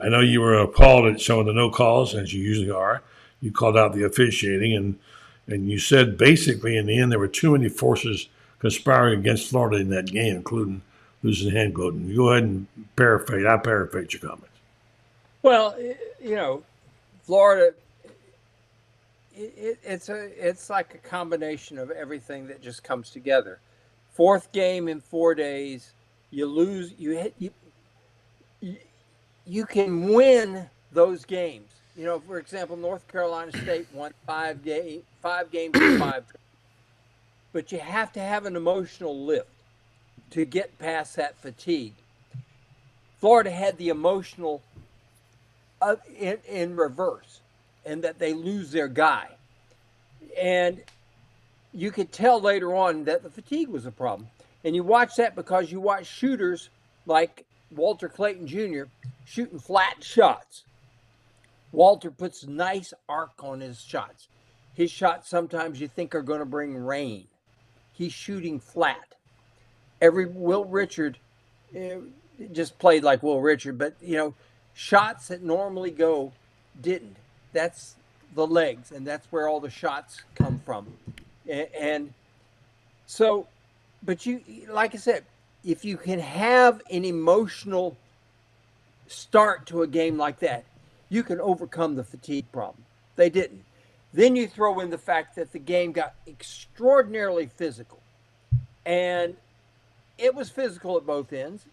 I know you were appalled at some of the no calls, as you usually are. You called out the officiating, and you said basically in the end there were too many forces conspiring against Florida in that game, including losing hand gloating. Go ahead and paraphrase. I paraphrase your comments. Well, Florida, it's like a combination of everything that just comes together. 4th game in 4 days, you lose. You can win those games. For example, North Carolina State won 5 games in 5. But you have to have an emotional lift to get past that fatigue. Florida had the emotional in reverse, and that they lose their guy. And you could tell later on that the fatigue was a problem. And you watch that because you watch shooters like Walter Clayton Jr. shooting flat shots. Walter puts nice arc on his shots. His shots sometimes you think are going to bring rain. He's shooting flat. Will Richard just played like Will Richard, but shots that normally go didn't. That's the legs, and that's where all the shots come from. And so, but like I said, if you can have an emotional start to a game like that, you can overcome the fatigue problem. They didn't. Then you throw in the fact that the game got extraordinarily physical, and it was physical at both ends.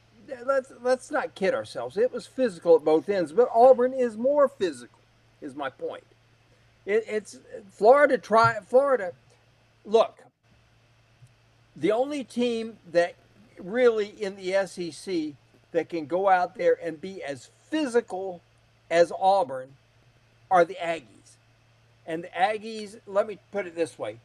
Let's not kid ourselves. It was physical at both ends, but Auburn is more physical, is my point. It's Florida. Florida. Look, the only team that really in the SEC that can go out there and be as physical as Auburn are the Aggies. And the Aggies, let me put it this way.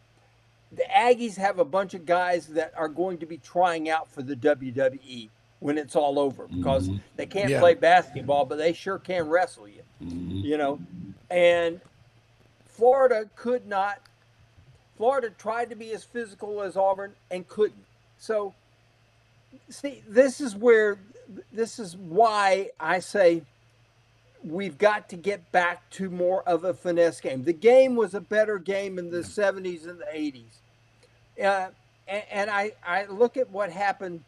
the Aggies have a bunch of guys that are going to be trying out for the WWE when it's all over, because they can't play basketball, but they sure can wrestle you, you know. And Florida could not. Florida tried to be as physical as Auburn and couldn't. So, see, this is why I say we've got to get back to more of a finesse game. The game was a better game in the 70s and the 80s. And I look at what happened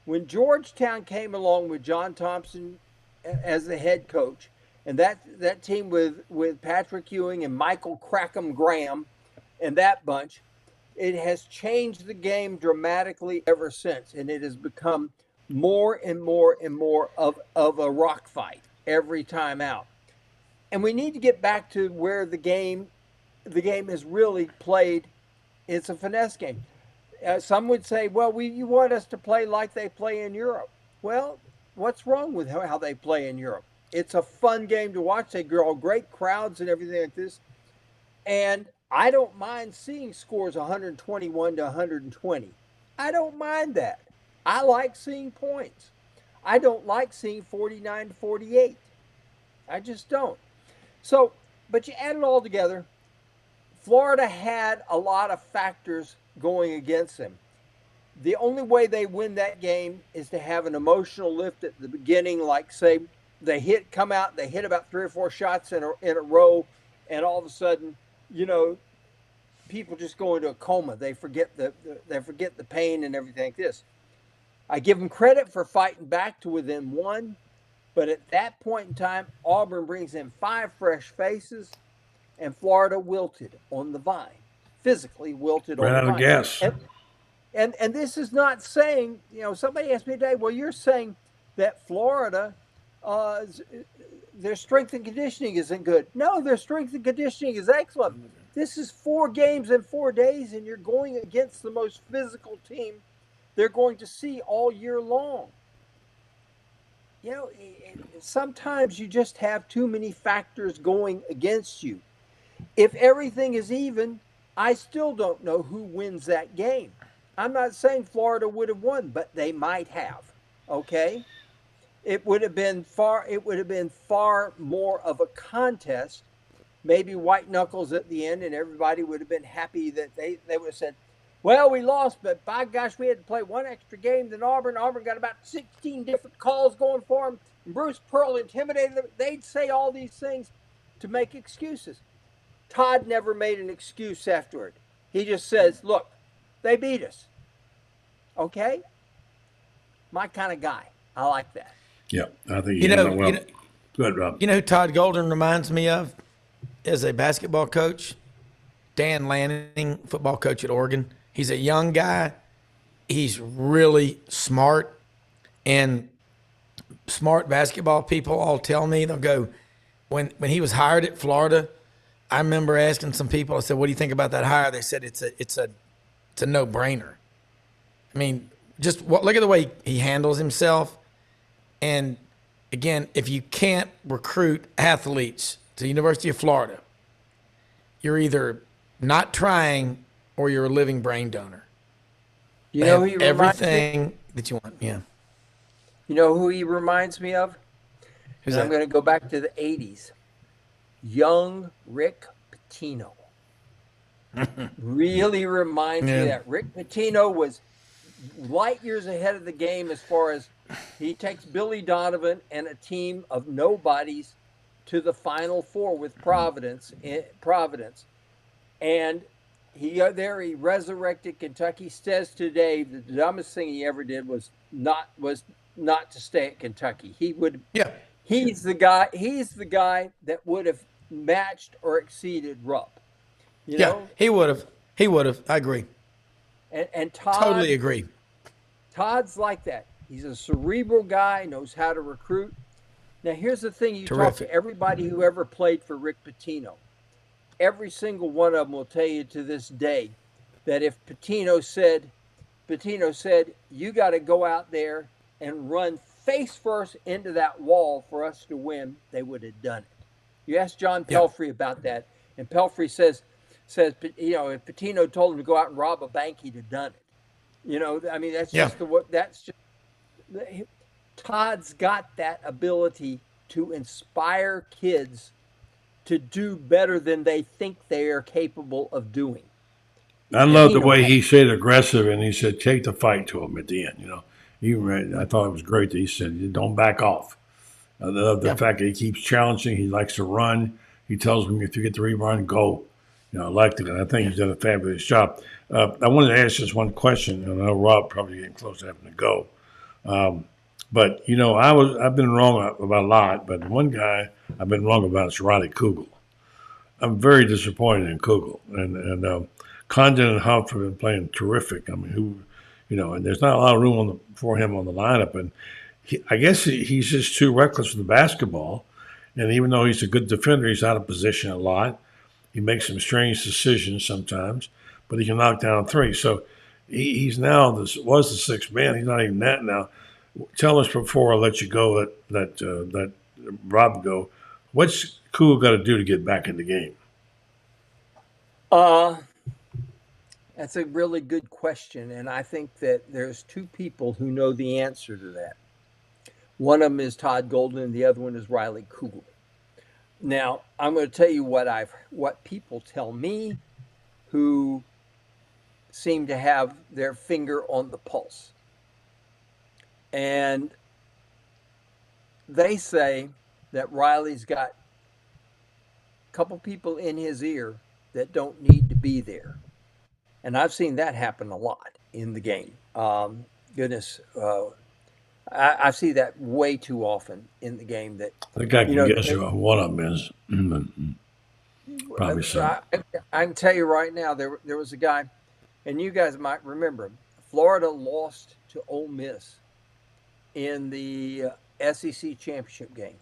when Georgetown came along with John Thompson as the head coach, and that team with Patrick Ewing and Michael Crackham Graham and that bunch, it has changed the game dramatically ever since, and it has become more and more and more of a rock fight every time out. And we need to get back to where the game is really played. It's a finesse game. Some would say, well, you want us to play like they play in Europe. Well, what's wrong with how they play in Europe? It's a fun game to watch. They draw great crowds and everything like this. And I don't mind seeing scores 121 to 120. I don't mind that. I like seeing points. I don't like seeing 49 to 48. I just don't. So, but you add it all together, Florida had a lot of factors going against them. The only way they win that game is to have an emotional lift at the beginning, like say they hit about 3 or 4 shots in a row, and all of a sudden, you know, people just go into a coma. They forget the pain and everything like this. I give them credit for fighting back to within 1, but at that point in time, Auburn brings in 5 fresh faces, and Florida wilted on the vine, physically wilted on the vine. Ran out of gas. And this is not saying, you know, somebody asked me today, well, you're saying that Florida, their strength and conditioning isn't good. No, their strength and conditioning is excellent. This is 4 games in 4 days, and you're going against the most physical team they're going to see all year long. You know, sometimes you just have too many factors going against you. If everything is even, I still don't know who wins that game. I'm not saying Florida would have won, but they might have. Okay? It would have been far more of a contest. Maybe white knuckles at the end, and everybody would have been happy that they would have said, well, we lost, but by gosh, we had to play 1 extra game than Auburn. Auburn got about 16 different calls going for them. And Bruce Pearl intimidated them. They'd say all these things to make excuses. Todd never made an excuse afterward. He just says, look, they beat us. Okay? My kind of guy. I like that. Yeah, I think you know well. Go ahead, Rob. You know who Todd Golden reminds me of as a basketball coach? Dan Lanning, football coach at Oregon. He's a young guy. He's really smart. And smart basketball people all tell me, they'll go, when he was hired at Florida, I remember asking some people, I said, what do you think about that hire? They said it's a no-brainer. I mean, just look at the way he handles himself. And again, if you can't recruit athletes to the University of Florida, you're either not trying or you're a living brain donor. You know who he reminds everything that you want. Yeah. You know who he reminds me of? Who's that? I'm going to go back to the 80s. Young Rick Pitino. Really reminds me of that. Rick Pitino was light years ahead of the game as far as he takes Billy Donovan and a team of nobodies to the Final Four with Providence. And he resurrected Kentucky. Says today the dumbest thing he ever did was not to stay at Kentucky. He's the guy that would have matched or exceeded Rupp. You know? He would have. I agree. And Todd, totally agree. Todd's like that. He's a cerebral guy, knows how to recruit. Now, here's the thing. You talk to everybody who ever played for Rick Pitino. Every single one of them will tell you to this day that if Pitino said, you got to go out there and run face first into that wall for us to win, they would have done it. You ask John Pelfrey about that, and Pelfrey says, says, if Pitino told him to go out and rob a bank, he'd have done it. I mean, that's just Todd's got that ability to inspire kids to do better than they think they are capable of doing. I love the way he said aggressive, and he said, take the fight to him at the end. I thought it was great that he said, don't back off. I love the fact that he keeps challenging. He likes to run. He tells them, if you get the rebound, go. I liked it, and I think he's done a fabulous job. I wanted to ask just one question, and I know Rob probably getting close to having to go. But I've been wrong about a lot, but one guy I've been wrong about is Riley Kugel. I'm very disappointed in Kugel, and Condon and Huff have been playing terrific. I mean, and there's not a lot of room for him on the lineup, and I guess he's just too reckless with the basketball. And even though he's a good defender, he's out of position a lot. He makes some strange decisions sometimes, but he can knock down three. So he's now was the sixth man. He's not even that now. Tell us before I let you go, let Rob go. What's Kugel got to do to get back in the game? That's a really good question, and I think that there's two people who know the answer to that. One of them is Todd Golden, and the other one is Riley Kugel. Now, I'm going to tell you what people tell me who seem to have their finger on the pulse. And they say that Riley's got a couple people in his ear that don't need to be there. And I've seen that happen a lot in the game. I see that way too often in the game. That I think I can guess who one of them is. Probably so. I can tell you right now, there was a guy, and you guys might remember him. Florida lost to Ole Miss in the SEC championship game.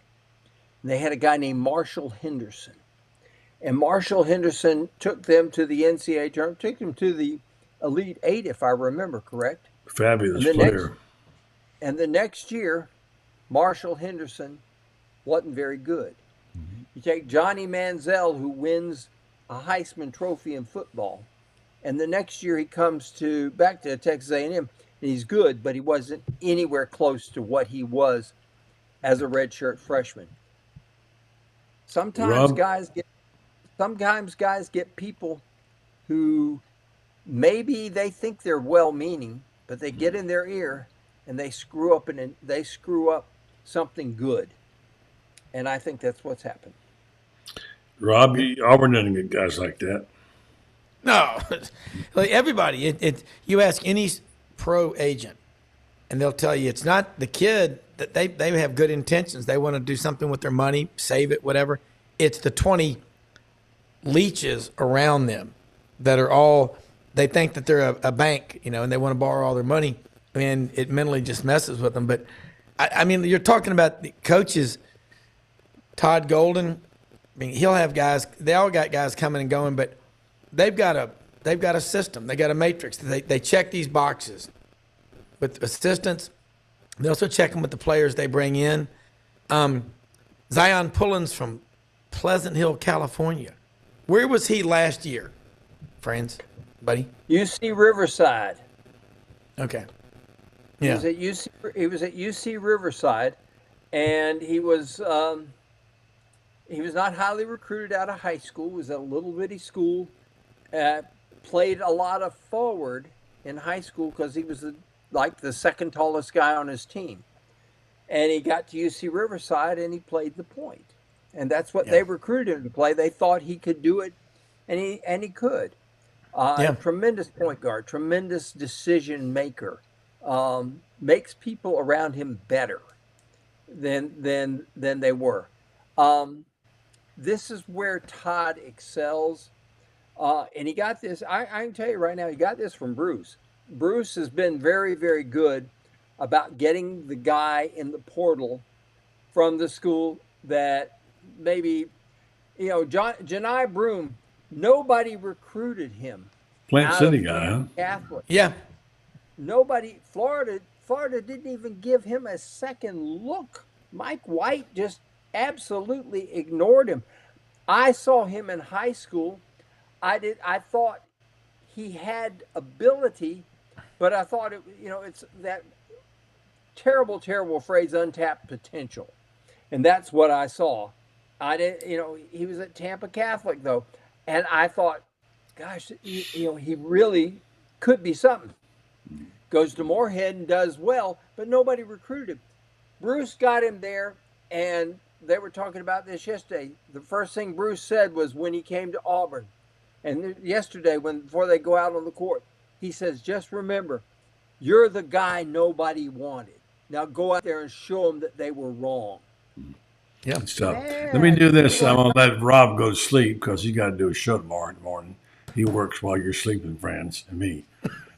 And they had a guy named Marshall Henderson. And Marshall Henderson took them to the NCAA tournament, took them to the Elite Eight, if I remember correct. Fabulous player. And the next year, Marshall Henderson wasn't very good. Mm-hmm. You take Johnny Manziel, who wins a Heisman Trophy in football, and the next year he comes back to Texas A&M, and he's good, but he wasn't anywhere close to what he was as a redshirt freshman. Sometimes guys get people who maybe they think they're well-meaning, but they get in their ear and they screw up something good. And I think that's what's happened. Rob, Auburn didn't get guys like that. No, like everybody. You ask any pro agent, and they'll tell you it's not the kid that they have good intentions. They want to do something with their money, save it, whatever. It's the 20 leeches around them that are all, they think that they're a bank, and they want to borrow all their money, and it mentally just messes with them. But I mean, you're talking about the coaches. Todd Golden, I mean, he'll have guys. They all got guys coming and going, but they've got a system. They got a matrix. They check these boxes with assistants. They also check them with the players they bring in. Zion Pullins from Pleasant Hill, California. Where was he last year, friends, buddy? UC Riverside. Okay. Yeah. He was at UC Riverside, and he was not highly recruited out of high school. He was at a little bitty school. Played a lot of forward in high school because he was like the second tallest guy on his team. And he got to UC Riverside and he played the point. And that's what they recruited him to play. They thought he could do it, and he could. Tremendous point guard, tremendous decision maker. Makes people around him better than they were. This is where Todd excels. And he got this, I can tell you right now, he got this from Bruce. Bruce has been very, very good about getting the guy in the portal from the school that maybe, Janai Broome, nobody recruited him. Plant City guy, huh? Catholic. Yeah. Nobody, Florida didn't even give him a second look. Mike White just absolutely ignored him. I saw him in high school. I thought he had ability, but I thought it's that terrible, terrible phrase, untapped potential. And that's what I saw. I didn't, he was at Tampa Catholic though. And I thought, gosh, he really could be something. Goes to Moorhead and does well, but nobody recruited him. Bruce got him there, and they were talking about this yesterday. The first thing Bruce said was when he came to Auburn. And yesterday, before they go out on the court, he says, just remember, you're the guy nobody wanted. Now go out there and show them that they were wrong. Yeah. So let me do this. I'm going to let Rob go to sleep because he's got to do a show tomorrow in the morning. He works while you're sleeping, friends, and me.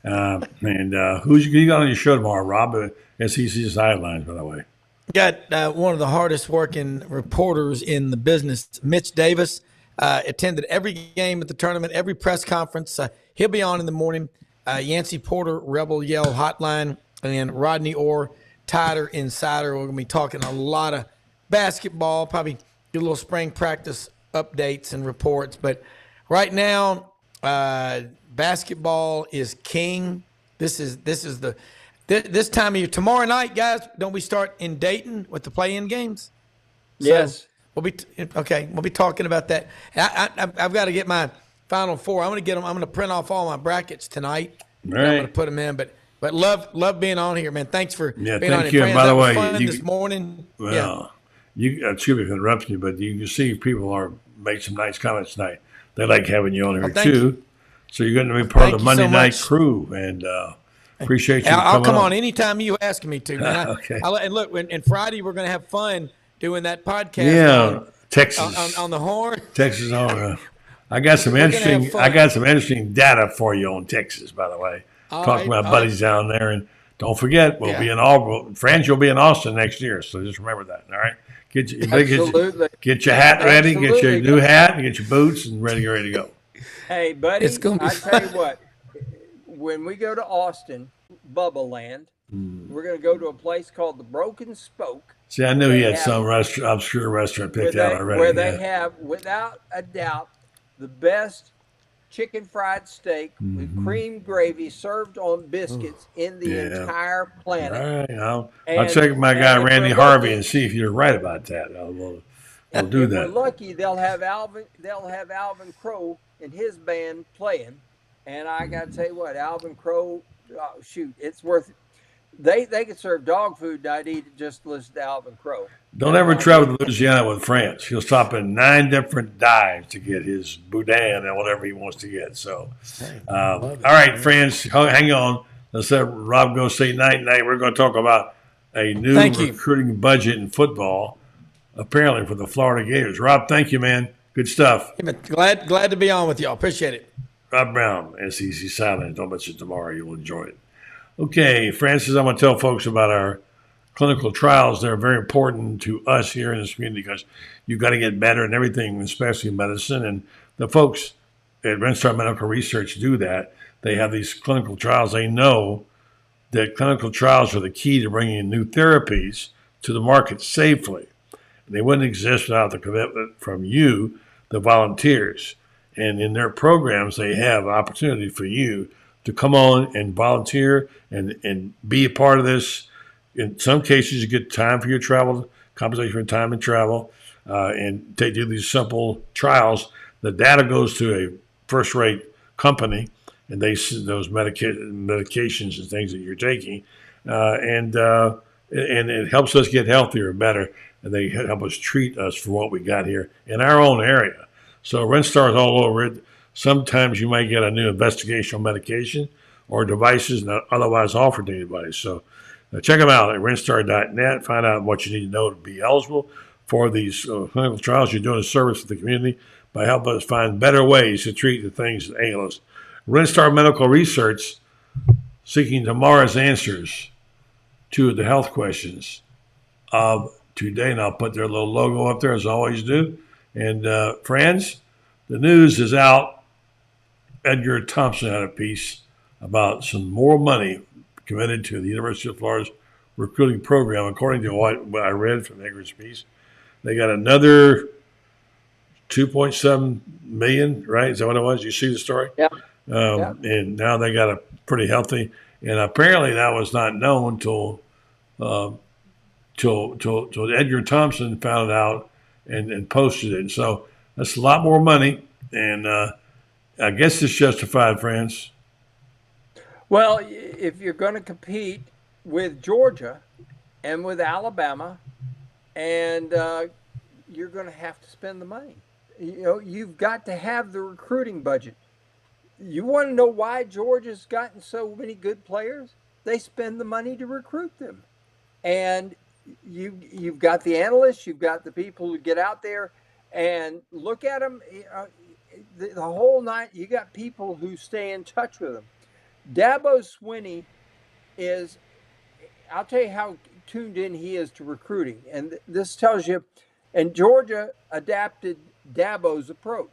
Who's you got on your show tomorrow, Rob? SEC sidelines, by the way. Got one of the hardest working reporters in the business, Mitch Davis. Attended every game at the tournament, every press conference. He'll be on in the morning. Yancey Porter, Rebel Yell Hotline, and Rodney Orr, Tider Insider. We're going to be talking a lot of basketball, probably do a little spring practice updates and reports. But right now, basketball is king. This time of year. Tomorrow night, guys, don't we start in Dayton with the play-in games? Yes. We'll be talking about that. I've got to get my Final Four. I'm going to get them. I'm going to print off all my brackets tonight. Right. I'm going to put them in. But love being on here, man. Thanks for being on here. Thank you. Friends, by the was way, fun this morning. Well, excuse me for interrupting you, but you can see people are make some nice comments tonight. They like having you on here too. You. So you're going to be part of the Monday night crew, and appreciate you. I'll come on anytime you ask me to. Man. Okay. And look, and Friday we're going to have fun doing that podcast. Yeah, Texas on the horn. Texas on. I got some interesting data for you on Texas, by the way. Talking about buddies down there, and don't forget we'll be in Auburn. Friends, you'll be in Austin next year, so just remember that. All right, get your hat ready, get your new hat, and get your boots, and ready to go. Hey, buddy, I tell you what, when we go to Austin, Bubba Land, we're going to go to a place called the Broken Spoke. See, I knew he had some obscure restaurant picked out already. Where they have, without a doubt, the best chicken fried steak with cream gravy served on biscuits in the entire planet. All right, I'll check with my guy Randy Harvey and see if you're right about that. We'll do that. If we're lucky, they'll have Alvin Crow and his band playing, and I got to tell you what, Alvin Crow, it's worth it. They could serve dog food, and I'd eat it just to listen to Alvin Crow. Don't ever travel to Louisiana with France. He'll stop in 9 different dives to get his boudin and whatever he wants to get. So, all right, friends, hang on. Let's let Rob go say night. We're going to talk about a new recruiting budget in football, apparently for the Florida Gators. Rob, thank you, man. Good stuff. Glad to be on with y'all. Appreciate it. Rob Browne, SEC Silence. Don't miss it tomorrow. You'll enjoy it. Okay, Francis, I'm going to tell folks about our clinical trials. They're very important to us here in this community because you've got to get better in everything, especially medicine. And the folks at Renstar Medical Research do that. They have these clinical trials. They know that clinical trials are the key to bringing new therapies to the market safely. They wouldn't exist without the commitment from you, the volunteers. And in their programs, they have opportunity for you to come on and volunteer and be a part of this. In some cases, you get time for your travel, compensation for time and travel, and they do these simple trials. The data goes to a first-rate company, and they send those medications and things that you're taking, and it helps us get healthier and better, and they help us treat us for what we got here in our own area. So Renstar is all over it. Sometimes you might get a new investigational medication or devices not otherwise offered to anybody. So check them out at renstar.net. Find out what you need to know to be eligible for these clinical trials. You're doing a service to the community by helping us find better ways to treat the things that ail us. Renstar Medical Research, seeking tomorrow's answers to the health questions of today. And I'll put their little logo up there as I always do. And friends, the news is out. Edgar Thompson had a piece about some more money committed to the University of Florida's recruiting program. According to what I read from Edgar's piece, they got another 2.7 million, right? Is that what it was? You see the story? Yeah. And now they got a pretty healthy. And apparently that was not known till Edgar Thompson found it out and posted it. And so that's a lot more money. And I guess it's justified, friends. Well, if you're going to compete with Georgia and with Alabama, and you're going to have to spend the money. You've got to have the recruiting budget. You want to know why Georgia's gotten so many good players? They spend the money to recruit them. And you've got the analysts, you've got the people who get out there and look at them the whole night. You got people who stay in touch with them. Dabo Swinney is, I'll tell you how tuned in he is to recruiting. And this tells you, and Georgia adapted Dabo's approach.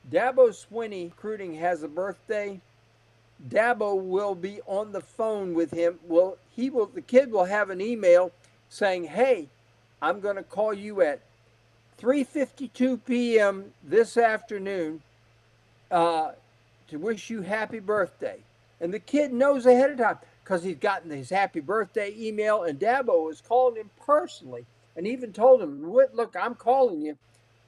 Dabo Swinney recruiting has a birthday. Dabo will be on the phone with him. The kid will have an email saying, hey, I'm going to call you at 3:52 p.m. this afternoon to wish you happy birthday. And the kid knows ahead of time because he's gotten his happy birthday email, and Dabo has called him personally and even told him, look, I'm calling you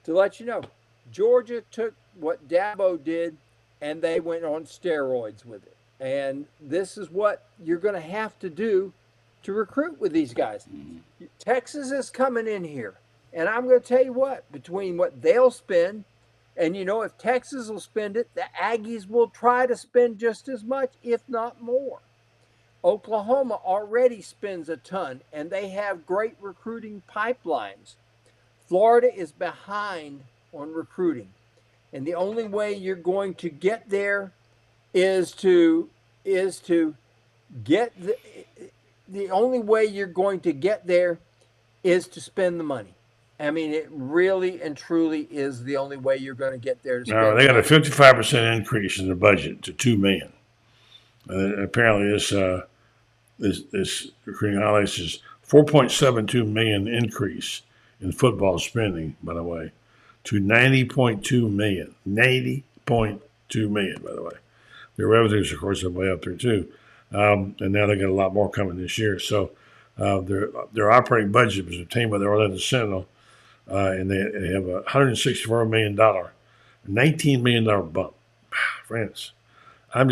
to let you know. Georgia took what Dabo did and they went on steroids with it. And this is what you're going to have to do to recruit with these guys. Texas is coming in here. And I'm going to tell you what, between what they'll spend, and if Texas will spend it, the Aggies will try to spend just as much, if not more. Oklahoma already spends a ton, and they have great recruiting pipelines. Florida is behind on recruiting. And the only way you're going to get there is to get the only way you're going to get there is to spend the money. I mean, it really and truly is the only way you're going to get there. No, they got a 55% increase in the budget to $2 million. Apparently, this recruiting highlights is $4.72 million increase in football spending. By the way, to $90.2 million. $90.2 million. By the way, their revenues, of course, are way up there too, and now they got a lot more coming this year. So their operating budget was obtained by the Orlando Sentinel. And they have a $164 million, $19 million bump. Friends, I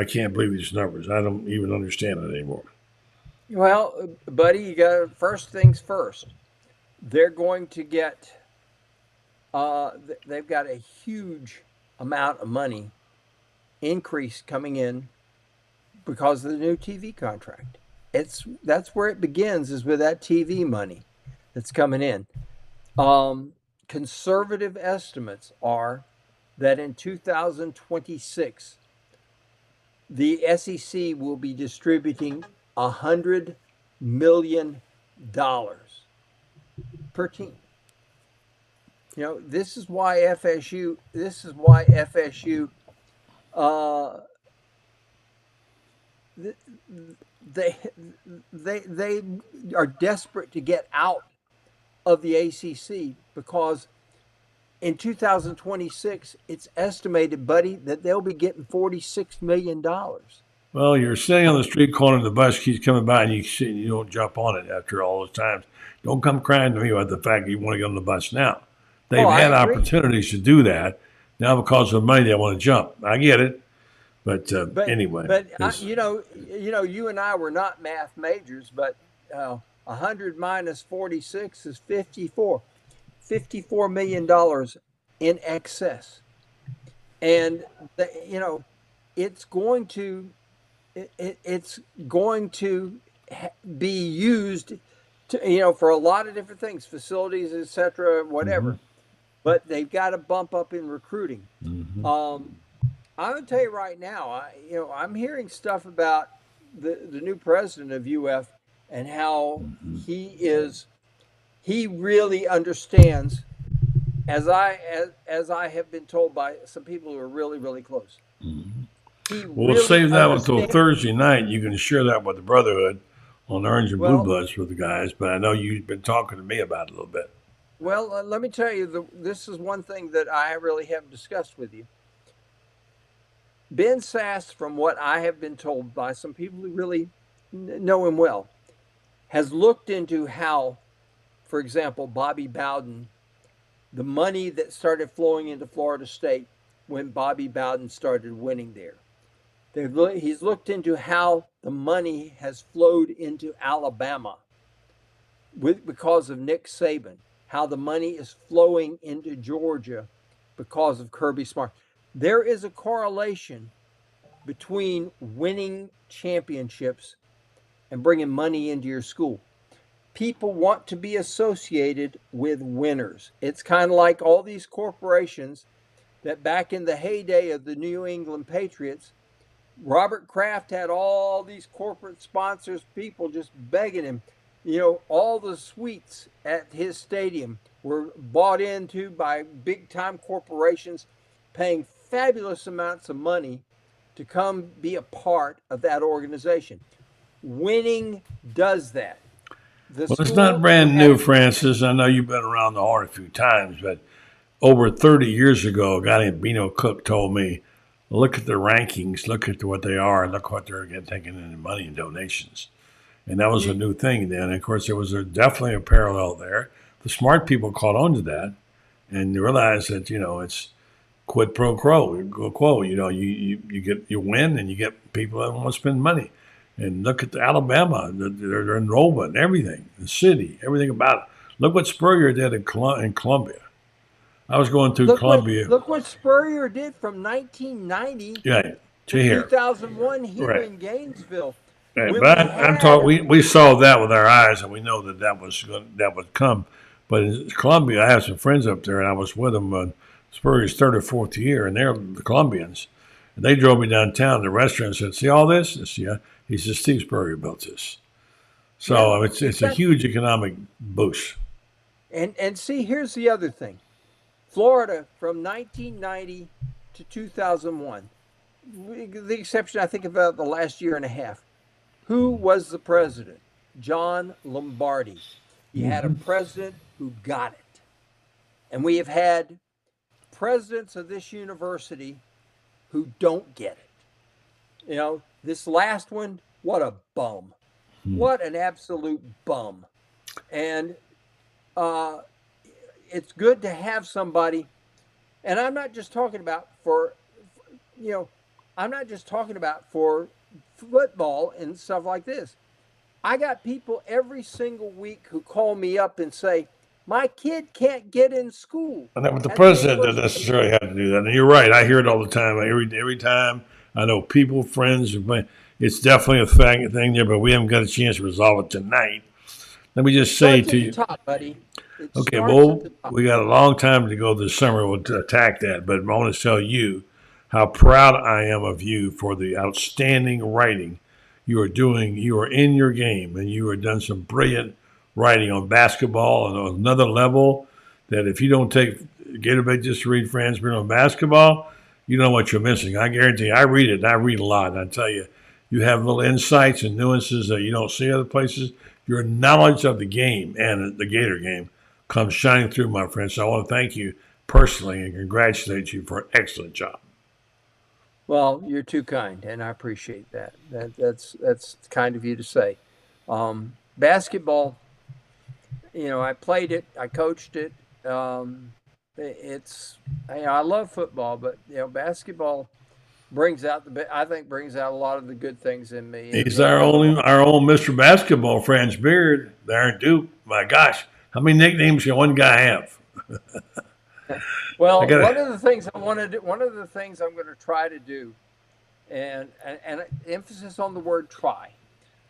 can't believe these numbers. I don't even understand it anymore. Well, buddy, you got first things first. They're going to get, they've got a huge amount of money increase coming in because of the new TV contract. That's where it begins, is with that TV money that's coming in. Conservative estimates are that in 2026, the SEC will be distributing $100 million per team. This is why FSU they are desperate to get out of the ACC, because in 2026, it's estimated, buddy, that they'll be getting $46 million. Well, you're sitting on the street corner, the bus keeps coming by, and you don't jump on it after all those times. Don't come crying to me about the fact that you want to get on the bus now. They've had opportunities to do that. Now, because of money, they want to jump. I get it. But anyway. But, you and I were not math majors, but 100 minus 46 is 54. $54 million in excess. And, it's going to be used to, for a lot of different things, facilities, et cetera, whatever. Mm-hmm. But they've got to bump up in recruiting. Mm-hmm. I'm going to tell you right now, I'm hearing stuff about the new president of UF and how he really understands, as I have been told by some people who are really, really close. Mm-hmm. We'll save that until Thursday night. You can share that with the Brotherhood on Orange and Blue Bloods with the guys, but I know you've been talking to me about it a little bit. Well, let me tell you, this is one thing that I really haven't discussed with you. Ben Sass, from what I have been told by some people who really know him well, has looked into how, for example, Bobby Bowden, the money that started flowing into Florida State when Bobby Bowden started winning there. He's looked into how the money has flowed into Alabama because of Nick Saban, how the money is flowing into Georgia because of Kirby Smart. There is a correlation between winning championships and bringing money into your school. People want to be associated with winners. It's kind of like all these corporations that back in the heyday of the New England Patriots, Robert Kraft had all these corporate sponsors, people just begging him. All the suites at his stadium were bought into by big-time corporations paying fabulous amounts of money to come be a part of that organization. Winning does that. Well, it's not brand new, Francis. I know you've been around the horn a few times, but over 30 years ago, a guy named Bino Cook told me, look at the rankings, look at what they are, and look what they're taking in money and donations. And that was a new thing then. And of course, there was definitely a parallel there. The smart people caught on to that and realized that, it's quid pro quo. You win and you get people that want to spend money. And look at Alabama, their enrollment, everything, the city, everything about it. Look what Spurrier did in Columbia. I was going through Columbia. Look what Spurrier did from 1990 to 2001 here in Gainesville. Right, but I'm talking. We saw that with our eyes, and we know that would come. But in Columbia, I have some friends up there, and I was with them on Spurrier's third or fourth year, and they're the Columbians. And they drove me downtown to the restaurant and said, "See all this?" I said, "Yeah." He said, "Steve Spurrier built this." So it's a huge economic boost. And see, here's the other thing. Florida from 1990 to 2001, the exception I think about the last year and a half. Who was the president? John Lombardi. You had a president who got it. And we have had presidents of this university who don't get it. This last one, what a bum. What an absolute bum. And it's good to have somebody, and I'm not just talking about for football and stuff like this. I got people every single week who call me up and say, my kid can't get in school. And the president doesn't necessarily have to do that. And you're right. I hear it all the time. Every time I know people, friends, it's definitely a thing there, but we haven't got a chance to resolve it tonight. Let me just say to you. Top, buddy. Okay, well, we got a long time to go this summer. We'll attack that. But I want to tell you how proud I am of you for the outstanding writing you are doing. You are in your game, and you have done some brilliant writing on basketball and on another level that if you don't take Gatorade just to read Franz Beard on basketball, you know what you're missing. I guarantee you, I read it, and I read a lot. And I tell you, you have little insights and nuances that you don't see other places. Your knowledge of the game and the Gator game comes shining through, my friend. So I want to thank you personally and congratulate you for an excellent job. Well, you're too kind, and I appreciate that. That's kind of you to say. Basketball, I played it, I coached it. I love football, but basketball brings out a lot of the good things in me. He's our own Mr. Basketball, Franz Beard, there in Duke. My gosh, how many nicknames can one guy have? Well, one of the things I'm going to try to do, and emphasis on the word try.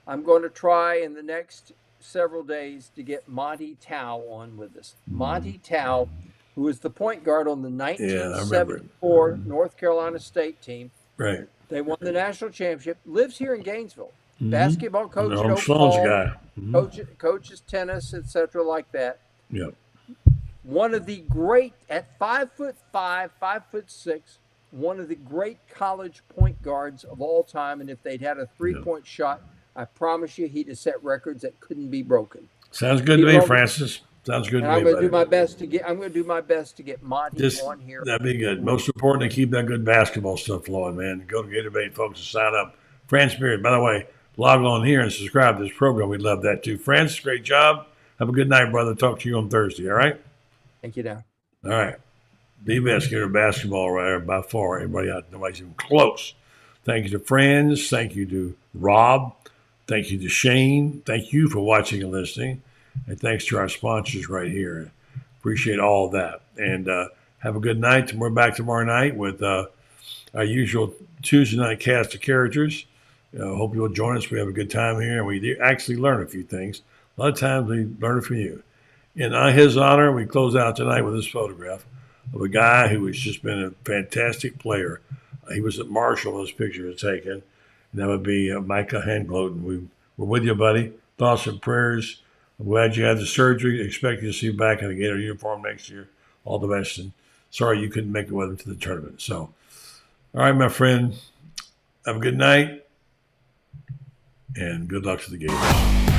I'm going to try in the next several days to get Monty Tao on with us. Monty Tao, who was the point guard on the 1974 North Carolina State team. Right. They won the national championship. Lives here in Gainesville. Mm-hmm. Basketball coach at Oak guy. Mm-hmm. Coaches tennis, etc., like that. Yep. One of the great, at 5'5", 5'6", one of the great college point guards of all time. And if they'd had a three-point shot, I promise you he'd have set records that couldn't be broken. Sounds good to me, Francis. Sounds good And to I'm me, going to buddy. do my best to get. I'm going to do my best to get Monty on here. That'd be good. Most important, to keep that good basketball stuff flowing, man. Go to Gatorade, folks, and sign up. Franz Beard, by the way, log on here and subscribe to this program. We'd love that too. Franz, great job. Have a good night, brother. Talk to you on Thursday, all right? Thank you, Dan. All right. The best Gator basketball right there by far. Everybody out, nobody's even close. Thank you to Franz. Thank you to Rob. Thank you to Shane. Thank you for watching and listening. And thanks to our sponsors right here. Appreciate all of that. And have a good night. We're back tomorrow night with our usual Tuesday night cast of characters. Hope you'll join us. We have a good time here, and we actually learn a few things. A lot of times we learn it from you. In his honor, we close out tonight with this photograph of a guy who has just been a fantastic player. He was at Marshall when this picture was taken. And that would be Micah Handgloten. We're with you, buddy. Thoughts and prayers. I'm glad you had the surgery. Expect you to see you back in a Gator uniform next year. All the best. And sorry you couldn't make it with him to the tournament. So, all right, my friend. Have a good night. And good luck to the Gators.